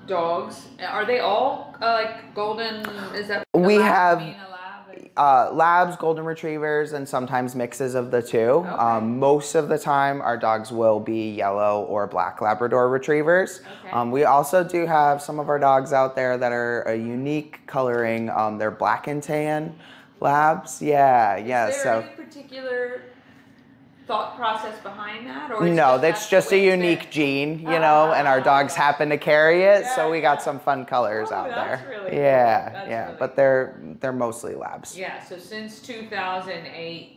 dogs. Are they all like golden? Is that we have lab? labs, golden retrievers, and sometimes mixes of the two. Okay. Most of the time, our dogs will be yellow or black Labrador retrievers. Okay. We also do have some of our dogs out there that are a unique coloring. They're black and tan labs. Yeah. Is there any particular thought process behind that? Or no, that's just a unique gene, you know, and our dogs happen to carry it, so we got some fun colors out there. Really cool. Yeah, That's yeah, really but they're mostly labs. Yeah, so since 2008,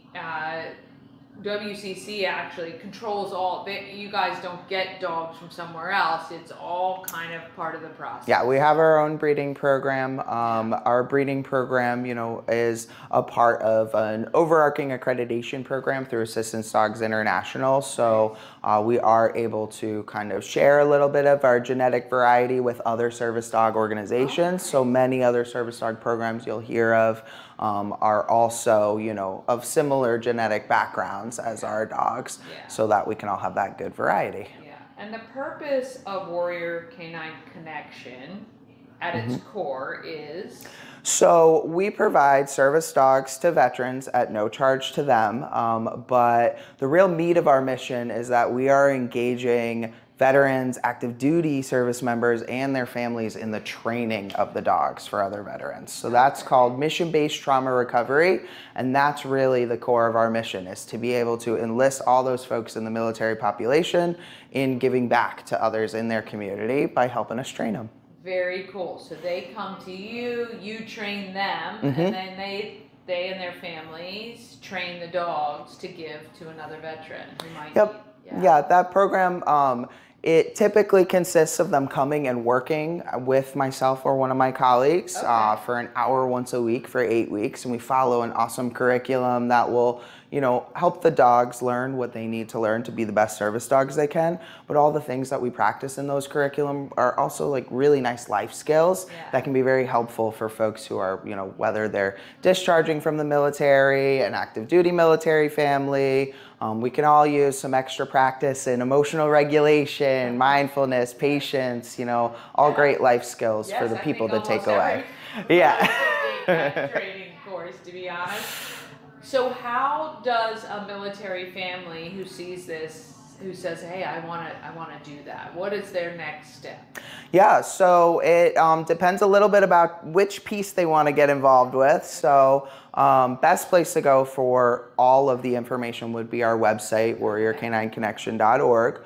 WCC actually controls all. You guys don't get dogs from somewhere else. It's all kind of part of the process. Yeah, we have our own breeding program. Our breeding program, you know, is a part of an overarching accreditation program through Assistance Dogs International. So we are able to kind of share a little bit of our genetic variety with other service dog organizations. So many other service dog programs you'll hear of are also, you know, of similar genetic backgrounds as our dogs, so that we can all have that good variety. Yeah, and the purpose of Warrior Canine Connection at its core is? So we provide service dogs to veterans at no charge to them, but the real meat of our mission is that we are engaging veterans, active duty service members, and their families in the training of the dogs for other veterans. So that's called mission-based trauma recovery, and that's really the core of our mission, is to be able to enlist all those folks in the military population in giving back to others in their community by helping us train them. Very cool. So they come to you, you train them, and then they and their families train the dogs to give to another veteran who might need. Yeah, that program, it typically consists of them coming and working with myself or one of my colleagues for an hour once a week for 8 weeks, and we follow an awesome curriculum that will, you know, help the dogs learn what they need to learn to be the best service dogs they can. But all the things that we practice in those curriculum are also like really nice life skills that can be very helpful for folks who are, you know, whether they're discharging from the military, an active duty military family. We can all use some extra practice in emotional regulation, mindfulness, patience, you know, all great life skills for the people to take away. Training course, to be honest. So how does a military family who sees this, who says, hey, I want to do that, what is their next step? Yeah, so it depends a little bit about which piece they want to get involved with. So best place to go for all of the information would be our website, warriorcanineconnection.org.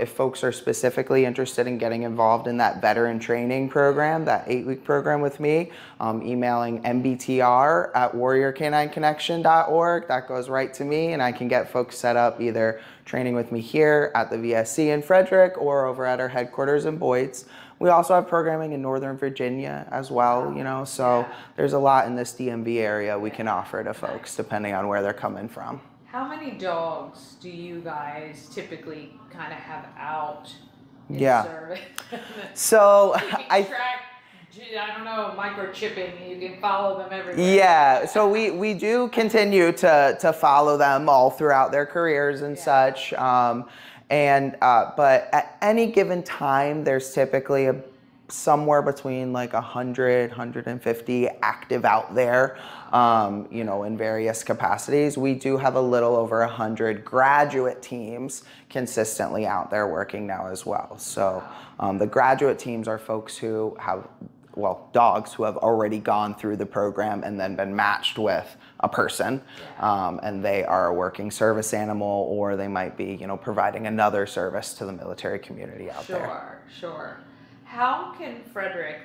If folks are specifically interested in getting involved in that veteran training program, that 8-week program with me, emailing mbtr@warriorcanineconnection.org. That goes right to me, and I can get folks set up either training with me here at the VSC in Frederick or over at our headquarters in Boyds. We also have programming in Northern Virginia as well, you know, so there's a lot in this DMV area we can offer to folks depending on where they're coming from. How many dogs do you guys typically kind of have out in service? So I don't know, microchipping, you can follow them everywhere. Yeah, so we do continue to follow them all throughout their careers and such. But at any given time, there's typically somewhere between like 100, 150 active out there, you know, in various capacities. We do have a little over 100 graduate teams consistently out there working now as well. So the graduate teams are folks who have, well, dogs who have already gone through the program and then been matched with a person, and they are a working service animal, or they might be, you know, providing another service to the military community out there. Sure. How can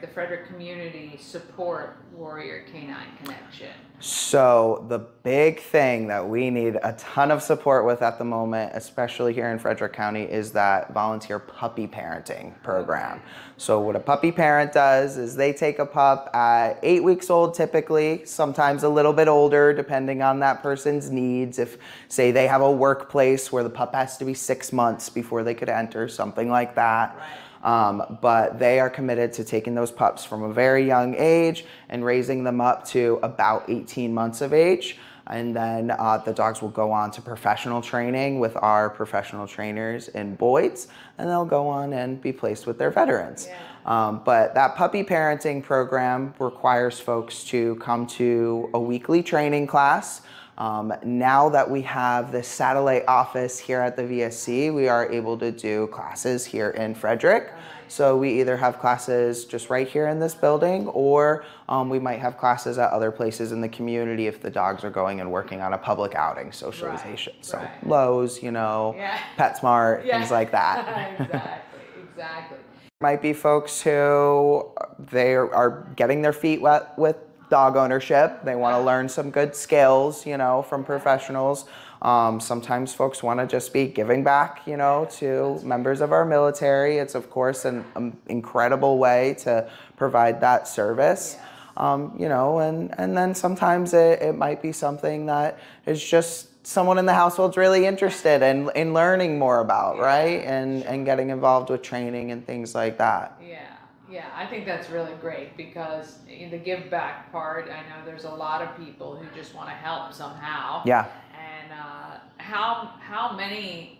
the Frederick community support Warrior Canine Connection? So the big thing that we need a ton of support with at the moment, especially here in Frederick County, is that volunteer puppy parenting program. So what a puppy parent does is they take a pup at 8 weeks old typically, sometimes a little bit older depending on that person's needs. If, say, they have a workplace where the pup has to be 6 months before they could enter, something like that. But they are committed to taking those pups from a very young age and raising them up to about 18 months of age. And then the dogs will go on to professional training with our professional trainers in Boyd's, and they'll go on and be placed with their veterans. But that puppy parenting program requires folks to come to a weekly training class. Now that we have the satellite office here at the VSC, we are able to do classes here in Frederick. So we either have classes just right here in this building, or we might have classes at other places in the community if the dogs are going and working on a public outing, socialization. So Lowe's, you know, PetSmart, things like that. Exactly. Might be folks who they are getting their feet wet with dog ownership. They want to learn some good skills, you know, from professionals. Sometimes folks want to just be giving back, you know, to members of our military. It's, of course, an incredible way to provide that service. You know, and then sometimes it might be something that is just someone in the household's really interested in learning more about, right? And getting involved with training and things like that. Yeah, I think that's really great, because in the give back part, I know there's a lot of people who just want to help somehow. Yeah. And how many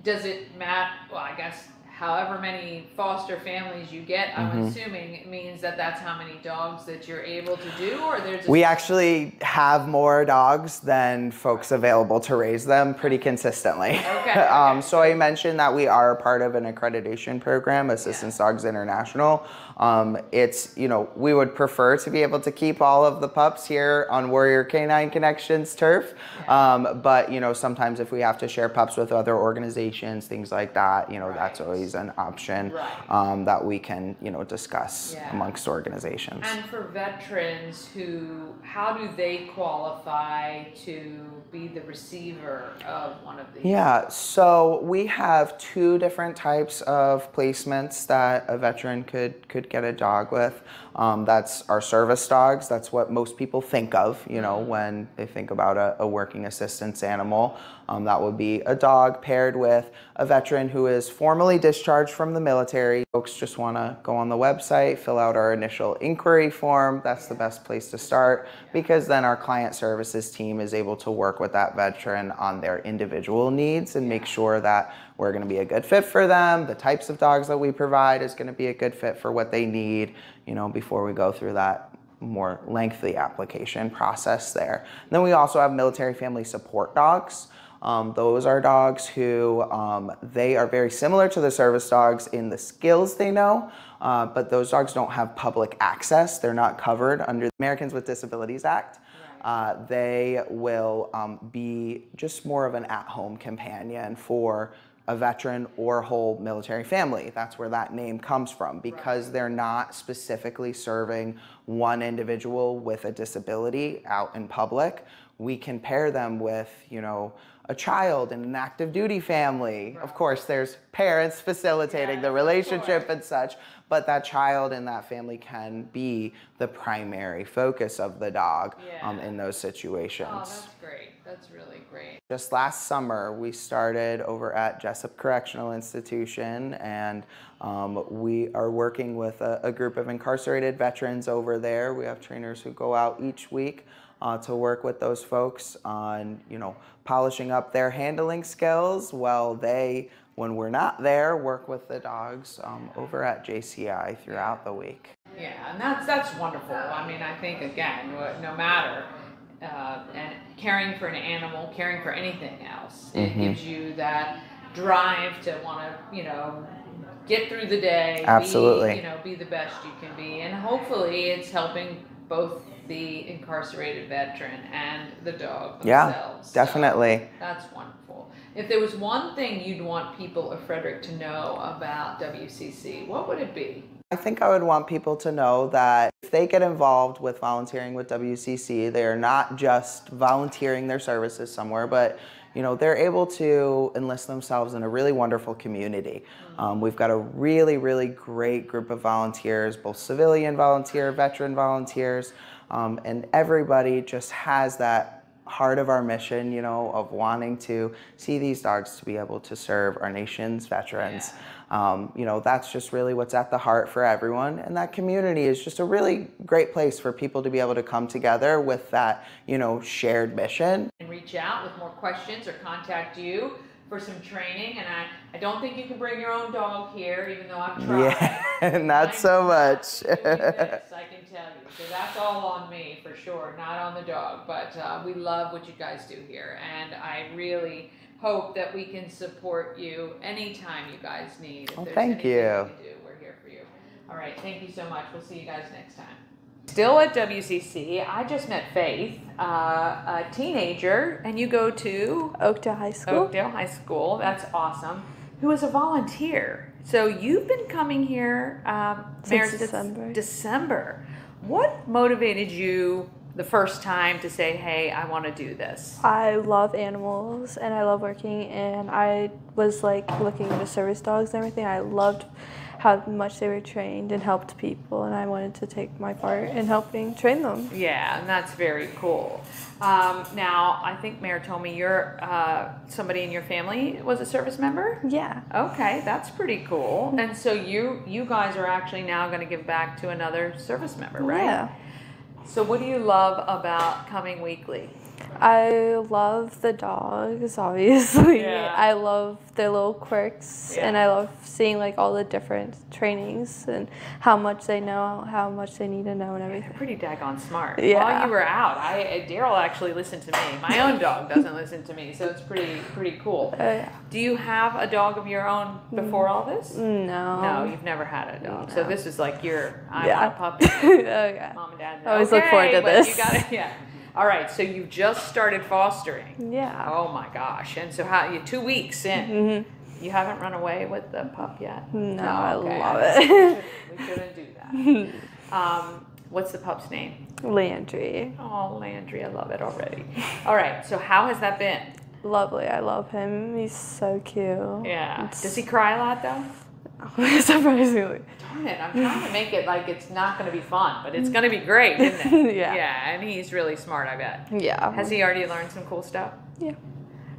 does it matter? Well, I guess however many foster families you get, I'm assuming it means that that's how many dogs that you're able to do, or there's we actually have more dogs than folks available to raise them pretty consistently. Okay. So I mentioned that we are a part of an accreditation program, Assistance Dogs International. It's, you know, we would prefer to be able to keep all of the pups here on Warrior Canine Connections turf. But, you know, sometimes if we have to share pups with other organizations, things like that, you know, that's always an option that we can, you know, discuss amongst organizations. And for veterans how do they qualify to be the receiver of one of these? Yeah, so we have 2 different types of placements that a veteran could get a dog with. That's our service dogs. That's what most people think of, you know, when they think about a working assistance animal. That would be a dog paired with a veteran who is formally discharged from the military. Folks just want to go on the website, fill out our initial inquiry form. That's the best place to start, because then our client services team is able to work with that veteran on their individual needs and make sure that we're going to be a good fit for them. The types of dogs that we provide is going to be a good fit for what they need, you know, before we go through that more lengthy application process there. And then we also have military family support dogs. Those are dogs who they are very similar to the service dogs in the skills they know, but those dogs don't have public access. They're not covered under the Americans with Disabilities Act. They will be just more of an at-home companion for a veteran or whole military family. That's where that name comes from, because they're not specifically serving one individual with a disability out in public. We can pair them with, you know, a child in an active duty family. Of course, there's parents facilitating the relationship and such, but that child in that family can be the primary focus of the dog in those situations. Oh, that's great. That's really great. Just last summer, we started over at Jessup Correctional Institution, and we are working with a group of incarcerated veterans over there. We have trainers who go out each week to work with those folks on, you know, polishing up their handling skills while they, when we're not there, work with the dogs over at JCI throughout the week. Yeah, and that's wonderful. I mean, I think, again, no matter, and caring for an animal, caring for anything else, it gives you that drive to want to, you know, get through the day. Absolutely. Be, you know, be the best you can be, and hopefully it's helping both the incarcerated veteran and the dog themselves. Yeah, definitely. So that's wonderful. If there was one thing you'd want people of Frederick to know about WCC, what would it be? I think I would want people to know that if they get involved with volunteering with WCC, they are not just volunteering their services somewhere, but they're able to enlist themselves in a really wonderful community. We've got a really, really great group of volunteers, both civilian volunteer, veteran volunteers, and everybody just has that heart of our mission, of wanting to see these dogs to be able to serve our nation's veterans. That's just really what's at the heart for everyone. And that community is just a really great place for people to be able to come together with that, shared mission. And reach out with more questions or contact you for some training. And I don't think you can bring your own dog here, even though I've tried. Yeah, not so much. I can tell you. So that's all on me for sure, not on the dog. But we love what you guys do here. And I really hope that we can support you anytime you guys need. Well, thank you. We can do, we're here for you. All right, thank you so much. We'll see you guys next time. Still at WCC, I just met Faith, a teenager, and you go to Oakdale High School. Oakdale High School, that's awesome. Who is a volunteer. So you've been coming here since December. December. What motivated you the first time to say, hey, I want to do this? I love animals and I love working, and I was looking into service dogs and everything. I loved how much they were trained and helped people, and I wanted to take my part in helping train them. Yeah, and that's very cool. Now, I think Mayor told me you're somebody in your family was a service member? Yeah. Okay, that's pretty cool. And so you guys are actually now going to give back to another service member, right? Yeah. So what do you love about coming weekly? I love the dogs, obviously. Yeah. I love their little quirks, and I love seeing all the different trainings and how much they know, how much they need to know, and everything. They're pretty daggone smart. Yeah. While you were out, Darrell actually listened to me. My own dog doesn't listen to me, so it's pretty cool. Yeah. Do you have a dog of your own before all this? No. No, you've never had a dog. No. So this is like your I want a puppy. Oh, yeah. Mom and dad. I always look forward to this. You got it. Yeah. All right, so you've just started fostering. Yeah. Oh my gosh! And so how you 2 weeks in? Mm-hmm. You haven't run away with the pup yet? No, I love it. We shouldn't do that. What's the pup's name? Landry. Oh, Landry, I love it already. All right, so how has that been? Lovely. I love him. He's so cute. Yeah. Does he cry a lot though? Surprisingly. Darn it, I'm trying to make it like it's not going to be fun, but it's going to be great, isn't it? Yeah. Yeah, and he's really smart, I bet. Yeah. Has he already learned some cool stuff? Yeah.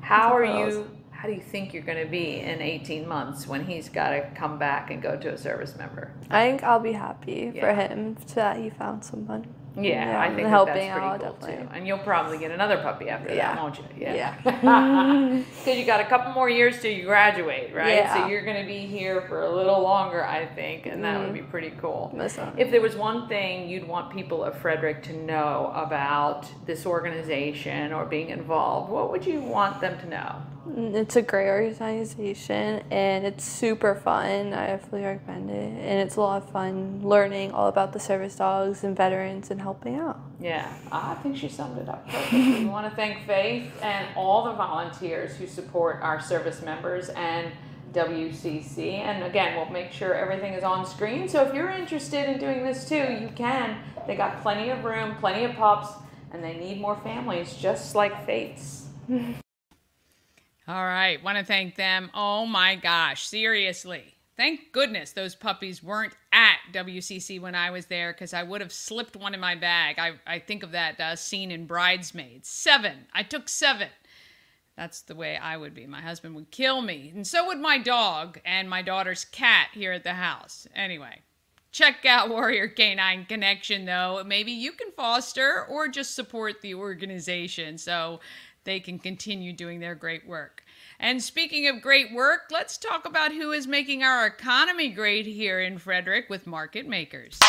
How do you think you're going to be in 18 months when he's got to come back and go to a service member? I think I'll be happy for him that he found someone. Yeah, I think helping that's pretty cool too. And you'll probably get another puppy after that, won't you? Yeah. Because you got a couple more years till you graduate, right? Yeah. So you're going to be here for a little longer, I think, and that would be pretty cool. If there was one thing you'd want people of Frederick to know about this organization or being involved, what would you want them to know? It's a great organization and it's super fun. I definitely recommend it. And it's a lot of fun learning all about the service dogs and veterans and helping out. Yeah, I think she summed it up perfectly. We want to thank Faith and all the volunteers who support our service members and WCC. And again, we'll make sure everything is on screen. So if you're interested in doing this too, you can. They got plenty of room, plenty of pups, and they need more families just like Faith's. All right, want to thank them. Oh my gosh, seriously. Thank goodness those puppies weren't at WCC when I was there, because I would have slipped one in my bag. I think of that scene in Bridesmaids. 7. I took 7. That's the way I would be. My husband would kill me. And so would my dog and my daughter's cat here at the house. Anyway, check out Warrior Canine Connection, though. Maybe you can foster or just support the organization so they can continue doing their great work. And speaking of great work, let's talk about who is making our economy great here in Frederick with Market Makers.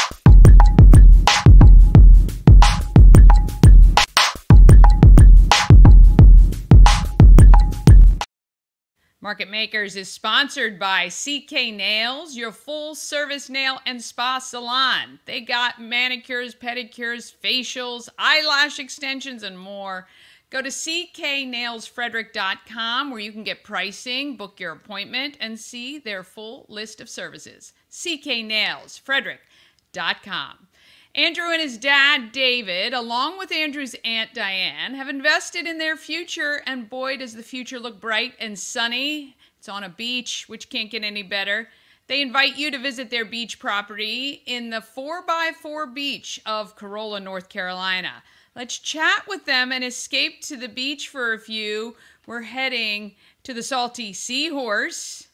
Market Makers is sponsored by CK Nails, your full-service nail and spa salon. They got manicures, pedicures, facials, eyelash extensions, and more. Go to cknailsfrederick.com where you can get pricing, book your appointment, and see their full list of services. cknailsfrederick.com. Andrew and his dad, David, along with Andrew's Aunt Diane, have invested in their future, and boy, does the future look bright and sunny. It's on a beach, which can't get any better. They invite you to visit their beach property in the 4x4 beach of Corolla, North Carolina. Let's chat with them and escape to the beach for a few. We're heading to the Salty Seahorse.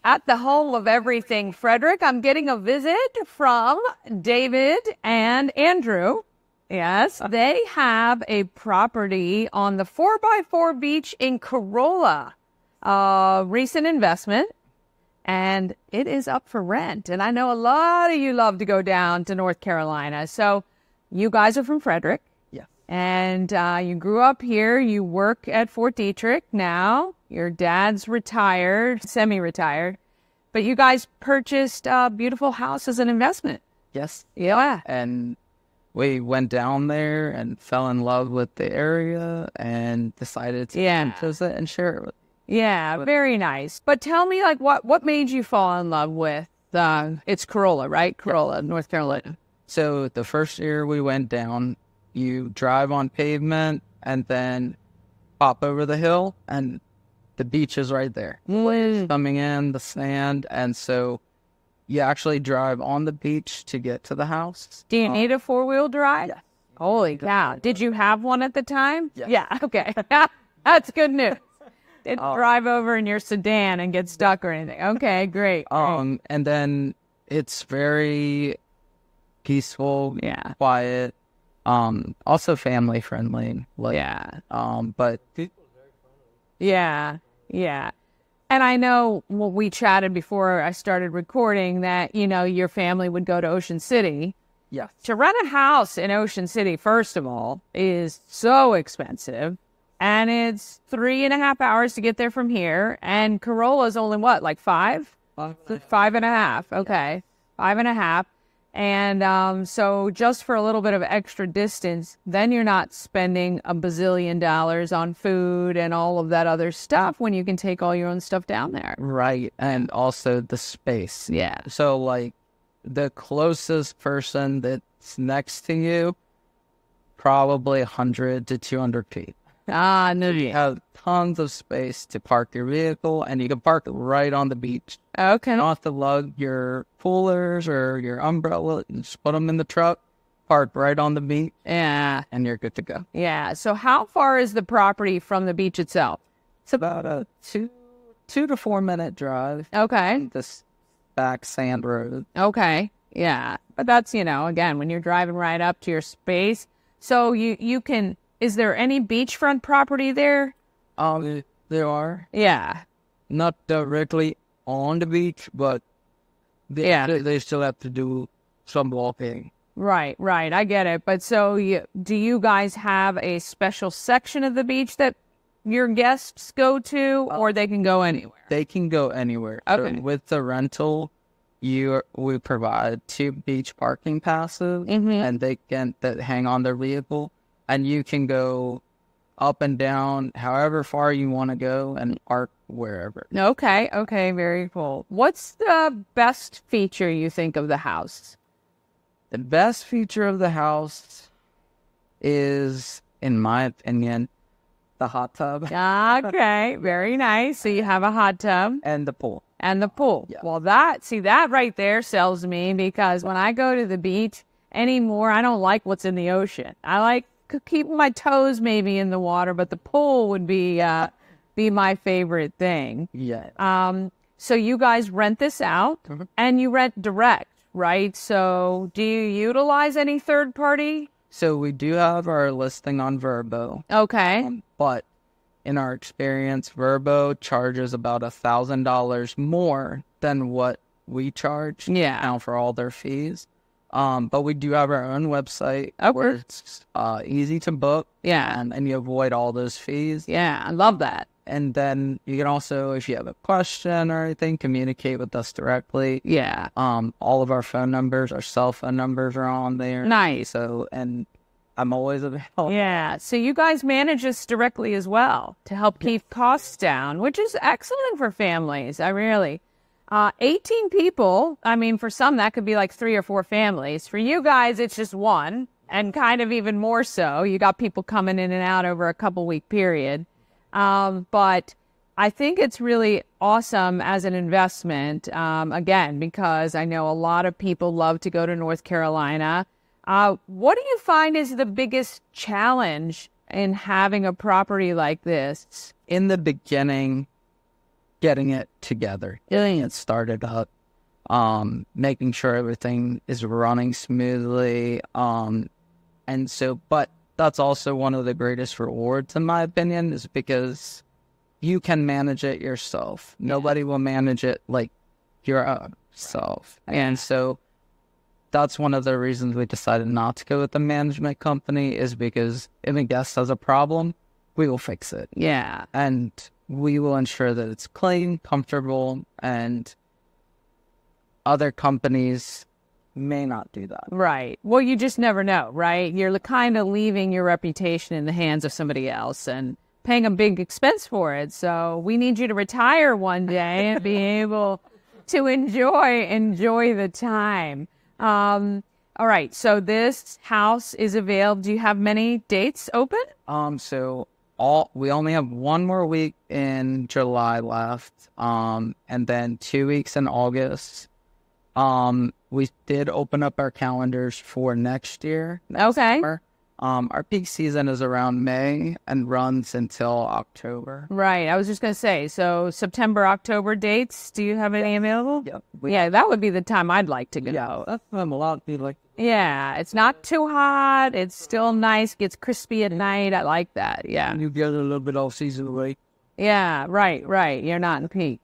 At the home of everything Frederick, I'm getting a visit from David and Andrew. Yes, they have a property on the 4x4 beach in Corolla. Recent investment, and it is up for rent. And I know a lot of you love to go down to North Carolina. So you guys are from Frederick. Yeah. And you grew up here. You work at Fort Detrick now. Your dad's retired, semi-retired. But you guys purchased a beautiful house as an investment. Yes. Yeah. And we went down there and fell in love with the area and decided to purchase it and share it with you. Yeah, very nice. But tell me, like, what made you fall in love with it's Corolla, right? Corolla, North Carolina. So the first year we went down, you drive on pavement and then pop over the hill and the beach is right there. Coming in, the sand. And so you actually drive on the beach to get to the house. Do you need a four-wheel drive? Yeah. Holy cow. Did you have one at the time? Yes. Yeah. Okay. That's good news. Didn't drive over in your sedan and get stuck or anything. Okay, great. And then it's very peaceful, quiet, also family friendly. But yeah. And I know we chatted before I started recording that, you know, your family would go to Ocean City. Yeah. To rent a house in Ocean City, first of all, is so expensive. And it's 3.5 hours to get there from here. And Corolla's only what, like 5? 5.5. Okay. 5.5. And so just for a little bit of extra distance, then you're not spending $1 bazillion on food and all of that other stuff when you can take all your own stuff down there. Right. And also the space. Yeah. So like the closest person that's next to you, probably 100 to 200 feet. No, you have tons of space to park your vehicle, and you can park right on the beach. Okay. You don't have to lug your coolers or your umbrella, and just put them in the truck, park right on the beach, and you're good to go. Yeah. So how far is the property from the beach itself? It's about a 2 to 4 minute drive. Okay. This back sand road. Okay. Yeah. But that's, you know, again, when you're driving right up to your space, so you can. Is there any beachfront property there? There are. Yeah. Not directly on the beach, but they still have to do some walking. Right. I get it. But so do you guys have a special section of the beach that your guests go to, or they can go anywhere? They can go anywhere. Okay. So with the rental, we provide 2 beach parking passes, and they can hang on their vehicle. And you can go up and down however far you want to go and park wherever. Okay, very cool. What's the best feature you think of the house? The best feature of the house is, in my opinion, the hot tub. Okay, very nice. So you have a hot tub. And the pool. Yeah. Well, that right there sells me, because when I go to the beach anymore, I don't like what's in the ocean. I like keeping my toes maybe in the water, but the pool would be my favorite thing. Yeah. So you guys rent this out, and you rent direct, right? So do you utilize any third party? So we do have our listing on Vrbo. Okay. But in our experience, Vrbo charges about $1,000 more than what we charge. Yeah. Now for all their fees. But we do have our own website where it's easy to book. Yeah. And you avoid all those fees. Yeah, I love that. And then you can also, if you have a question or anything, communicate with us directly. Yeah. All of our phone numbers, our cell phone numbers are on there. Nice. So, and I'm always available. Yeah. So you guys manage this directly as well to help keep costs down, which is excellent for families. 18 people. I mean, for some, that could be like 3 or 4 families. For you guys, it's just one, and kind of even more so. You got people coming in and out over a couple-week period. But I think it's really awesome as an investment, again, because I know a lot of people love to go to North Carolina. What do you find is the biggest challenge in having a property like this? In the beginning, getting it together, getting it started up, making sure everything is running smoothly. But that's also one of the greatest rewards, in my opinion, is because you can manage it yourself. Yeah. Nobody will manage it like yourself. Right. And so that's one of the reasons we decided not to go with the management company, is because if a guest has a problem, we will fix it. Yeah. And we will ensure that it's clean, comfortable, and other companies may not do that. Right. Well, you just never know, right? You're kind of leaving your reputation in the hands of somebody else and paying a big expense for it. So we need you to retire one day and be able to enjoy the time. All right. So this house is available. Do you have many dates open? We only have one more week in July left, and then 2 weeks in August. We did open up our calendars for next year. Okay. Summer. Our peak season is around May and runs until October. Right. I was just going to say, so September, October dates, do you have any available? Yep. Yeah, that would be the time I'd like to go. Yeah, that's when a lot of people like. Yeah, it's not too hot. It's still nice. Gets crispy at night. I like that. Yeah. And you get a little bit off season away. Yeah, right. You're not in peak.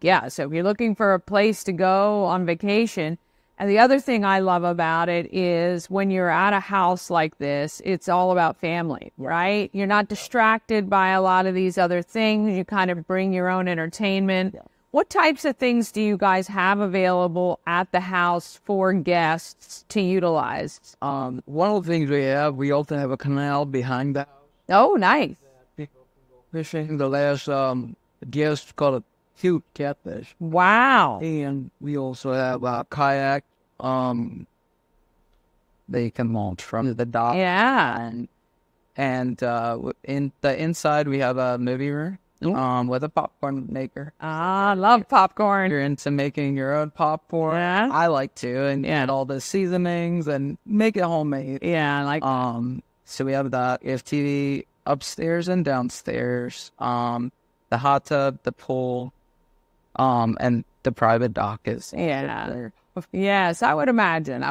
Yeah, so if you're looking for a place to go on vacation, and the other thing I love about it is when you're at a house like this, it's all about family, right? You're not distracted by a lot of these other things. You kind of bring your own entertainment. Yeah. What types of things do you guys have available at the house for guests to utilize? One of the things we also have a canal behind the house. Oh, nice. People can go fishing. The last guest caught a cute catfish. Wow. And we also have a kayak. They can launch from the dock. Yeah. And in the inside, we have a movie room. With a popcorn maker. I love popcorn. You're into making your own popcorn. Yeah. I like to, and add all the seasonings and make it homemade. Yeah, so we have that. We have TV upstairs and downstairs. The hot tub, the pool, and the private dock is there. Yes, I would imagine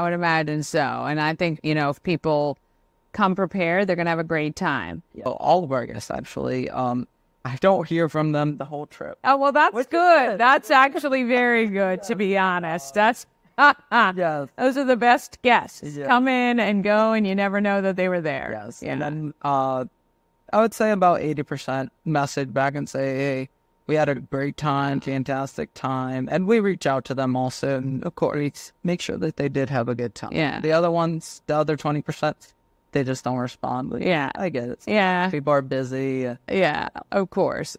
so. And I think, if people come prepared, they're gonna have a great time. Yeah. All of our guests, actually. I don't hear from them the whole trip. Oh, well, that's good. That's actually very good, to be honest. That's, yes. Those are the best guests. Yeah. Come in and go, and you never know that they were there. Yes. Yeah. And then I would say about 80% message back and say, hey, we had a great time, fantastic time. And we reach out to them also, and of course, make sure that they did have a good time. Yeah. The other 20%, they just don't respond. But yeah, I get it. Yeah. People are busy. Yeah, of course.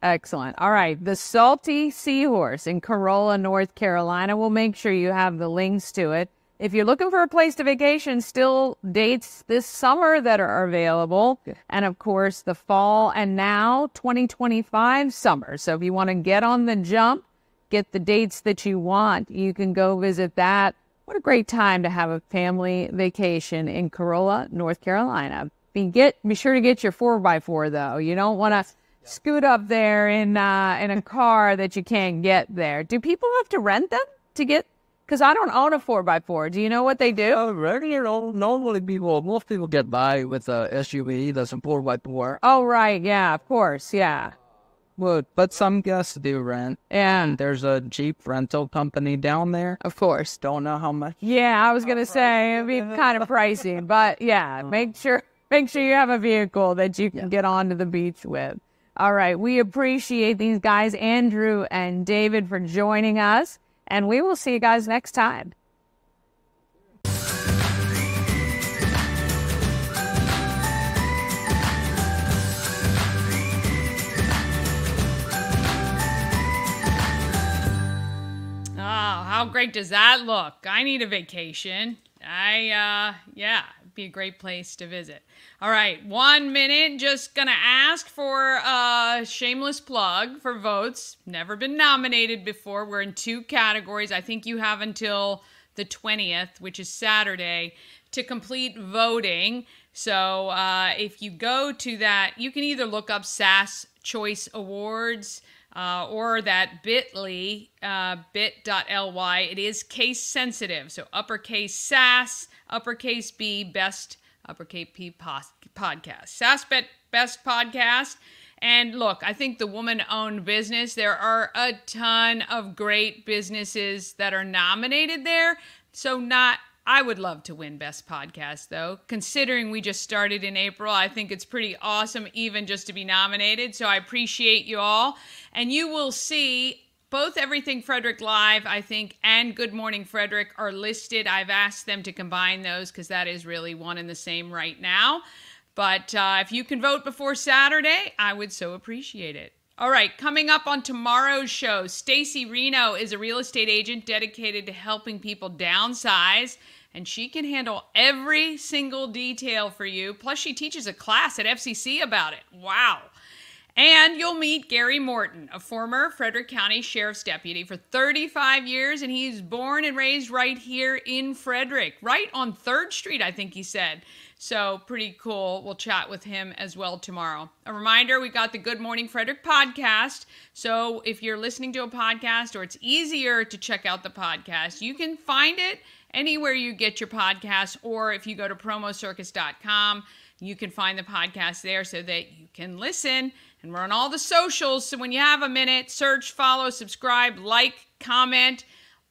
Excellent. All right. The Salty Seahorse in Corolla, North Carolina. We'll make sure you have the links to it. If you're looking for a place to vacation, still dates this summer that are available. Yeah. And of course, the fall and now 2025 summer. So if you want to get on the jump, get the dates that you want, you can go visit that. What a great time to have a family vacation in Corolla, North Carolina. Be sure to get your 4x4, though. You don't want to scoot up there in a car that you can't get there. Do people have to rent them to get? Because I don't own a 4x4. Do you know what they do? Normally most people get by with a SUV that's a 4x4. Oh, right. Yeah, of course. Yeah. But some guests do rent. And there's a Jeep rental company down there. Of course. Don't know how much. Yeah, I was going to say it'd be kind of pricey. But yeah, make sure you have a vehicle that you can get onto the beach with. All right. We appreciate these guys, Andrew and David, for joining us. And we will see you guys next time. how great does that look? I need a vacation. Yeah, it'd be a great place to visit. All right, 1 minute. Just gonna ask for a shameless plug for votes. Never been nominated before. We're in 2 categories. I think you have until the 20th, which is Saturday, to complete voting. So if you go to that, you can either look up SAS Choice Awards or that bit.ly, bit.ly. It is case sensitive. So uppercase SAS, uppercase B, best, uppercase P podcast. SAS best podcast. And look, I think the woman-owned business, there are a ton of great businesses that are nominated there. So I would love to win Best Podcast, though. Considering we just started in April, I think it's pretty awesome even just to be nominated. So I appreciate you all. And you will see both Everything Frederick Live, I think, and Good Morning Frederick are listed. I've asked them to combine those because that is really one and the same right now. But if you can vote before Saturday, I would so appreciate it. All right, coming up on tomorrow's show, Stacy Reno is a real estate agent dedicated to helping people downsize, and she can handle every single detail for you. Plus, she teaches a class at FCC about it. Wow. And you'll meet Gary Morton, a former Frederick County Sheriff's Deputy for 35 years, and he's born and raised right here in Frederick, right on 3rd Street, I think he said. So pretty cool. We'll chat with him as well tomorrow. A reminder, we got the Good Morning Frederick podcast. So if you're listening to a podcast or it's easier to check out the podcast, you can find it anywhere you get your podcasts, or if you go to promocircus.com, you can find the podcast there so that you can listen. And we're on all the socials, so when you have a minute, search, follow, subscribe, like, comment.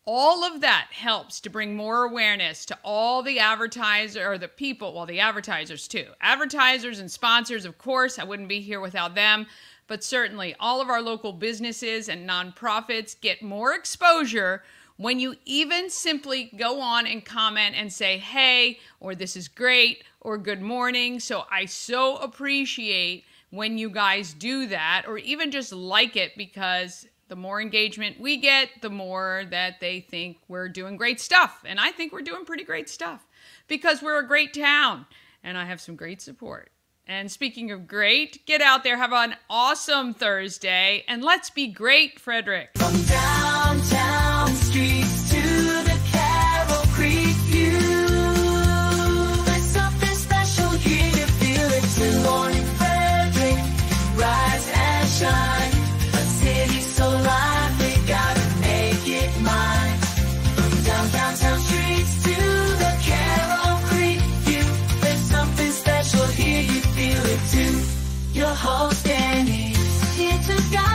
All of that helps to bring more awareness to all the advertisers, or the people, well, the advertisers too. Advertisers and sponsors, of course, I wouldn't be here without them. But certainly all of our local businesses and nonprofits get more exposure when you even simply go on and comment and say, hey, or this is great, or good morning. So I so appreciate when you guys do that, or even just like it, because the more engagement we get, the more that they think we're doing great stuff. And I think we're doing pretty great stuff because we're a great town and I have some great support. And speaking of great, get out there, have an awesome Thursday, and let's be great, Frederick. From downtown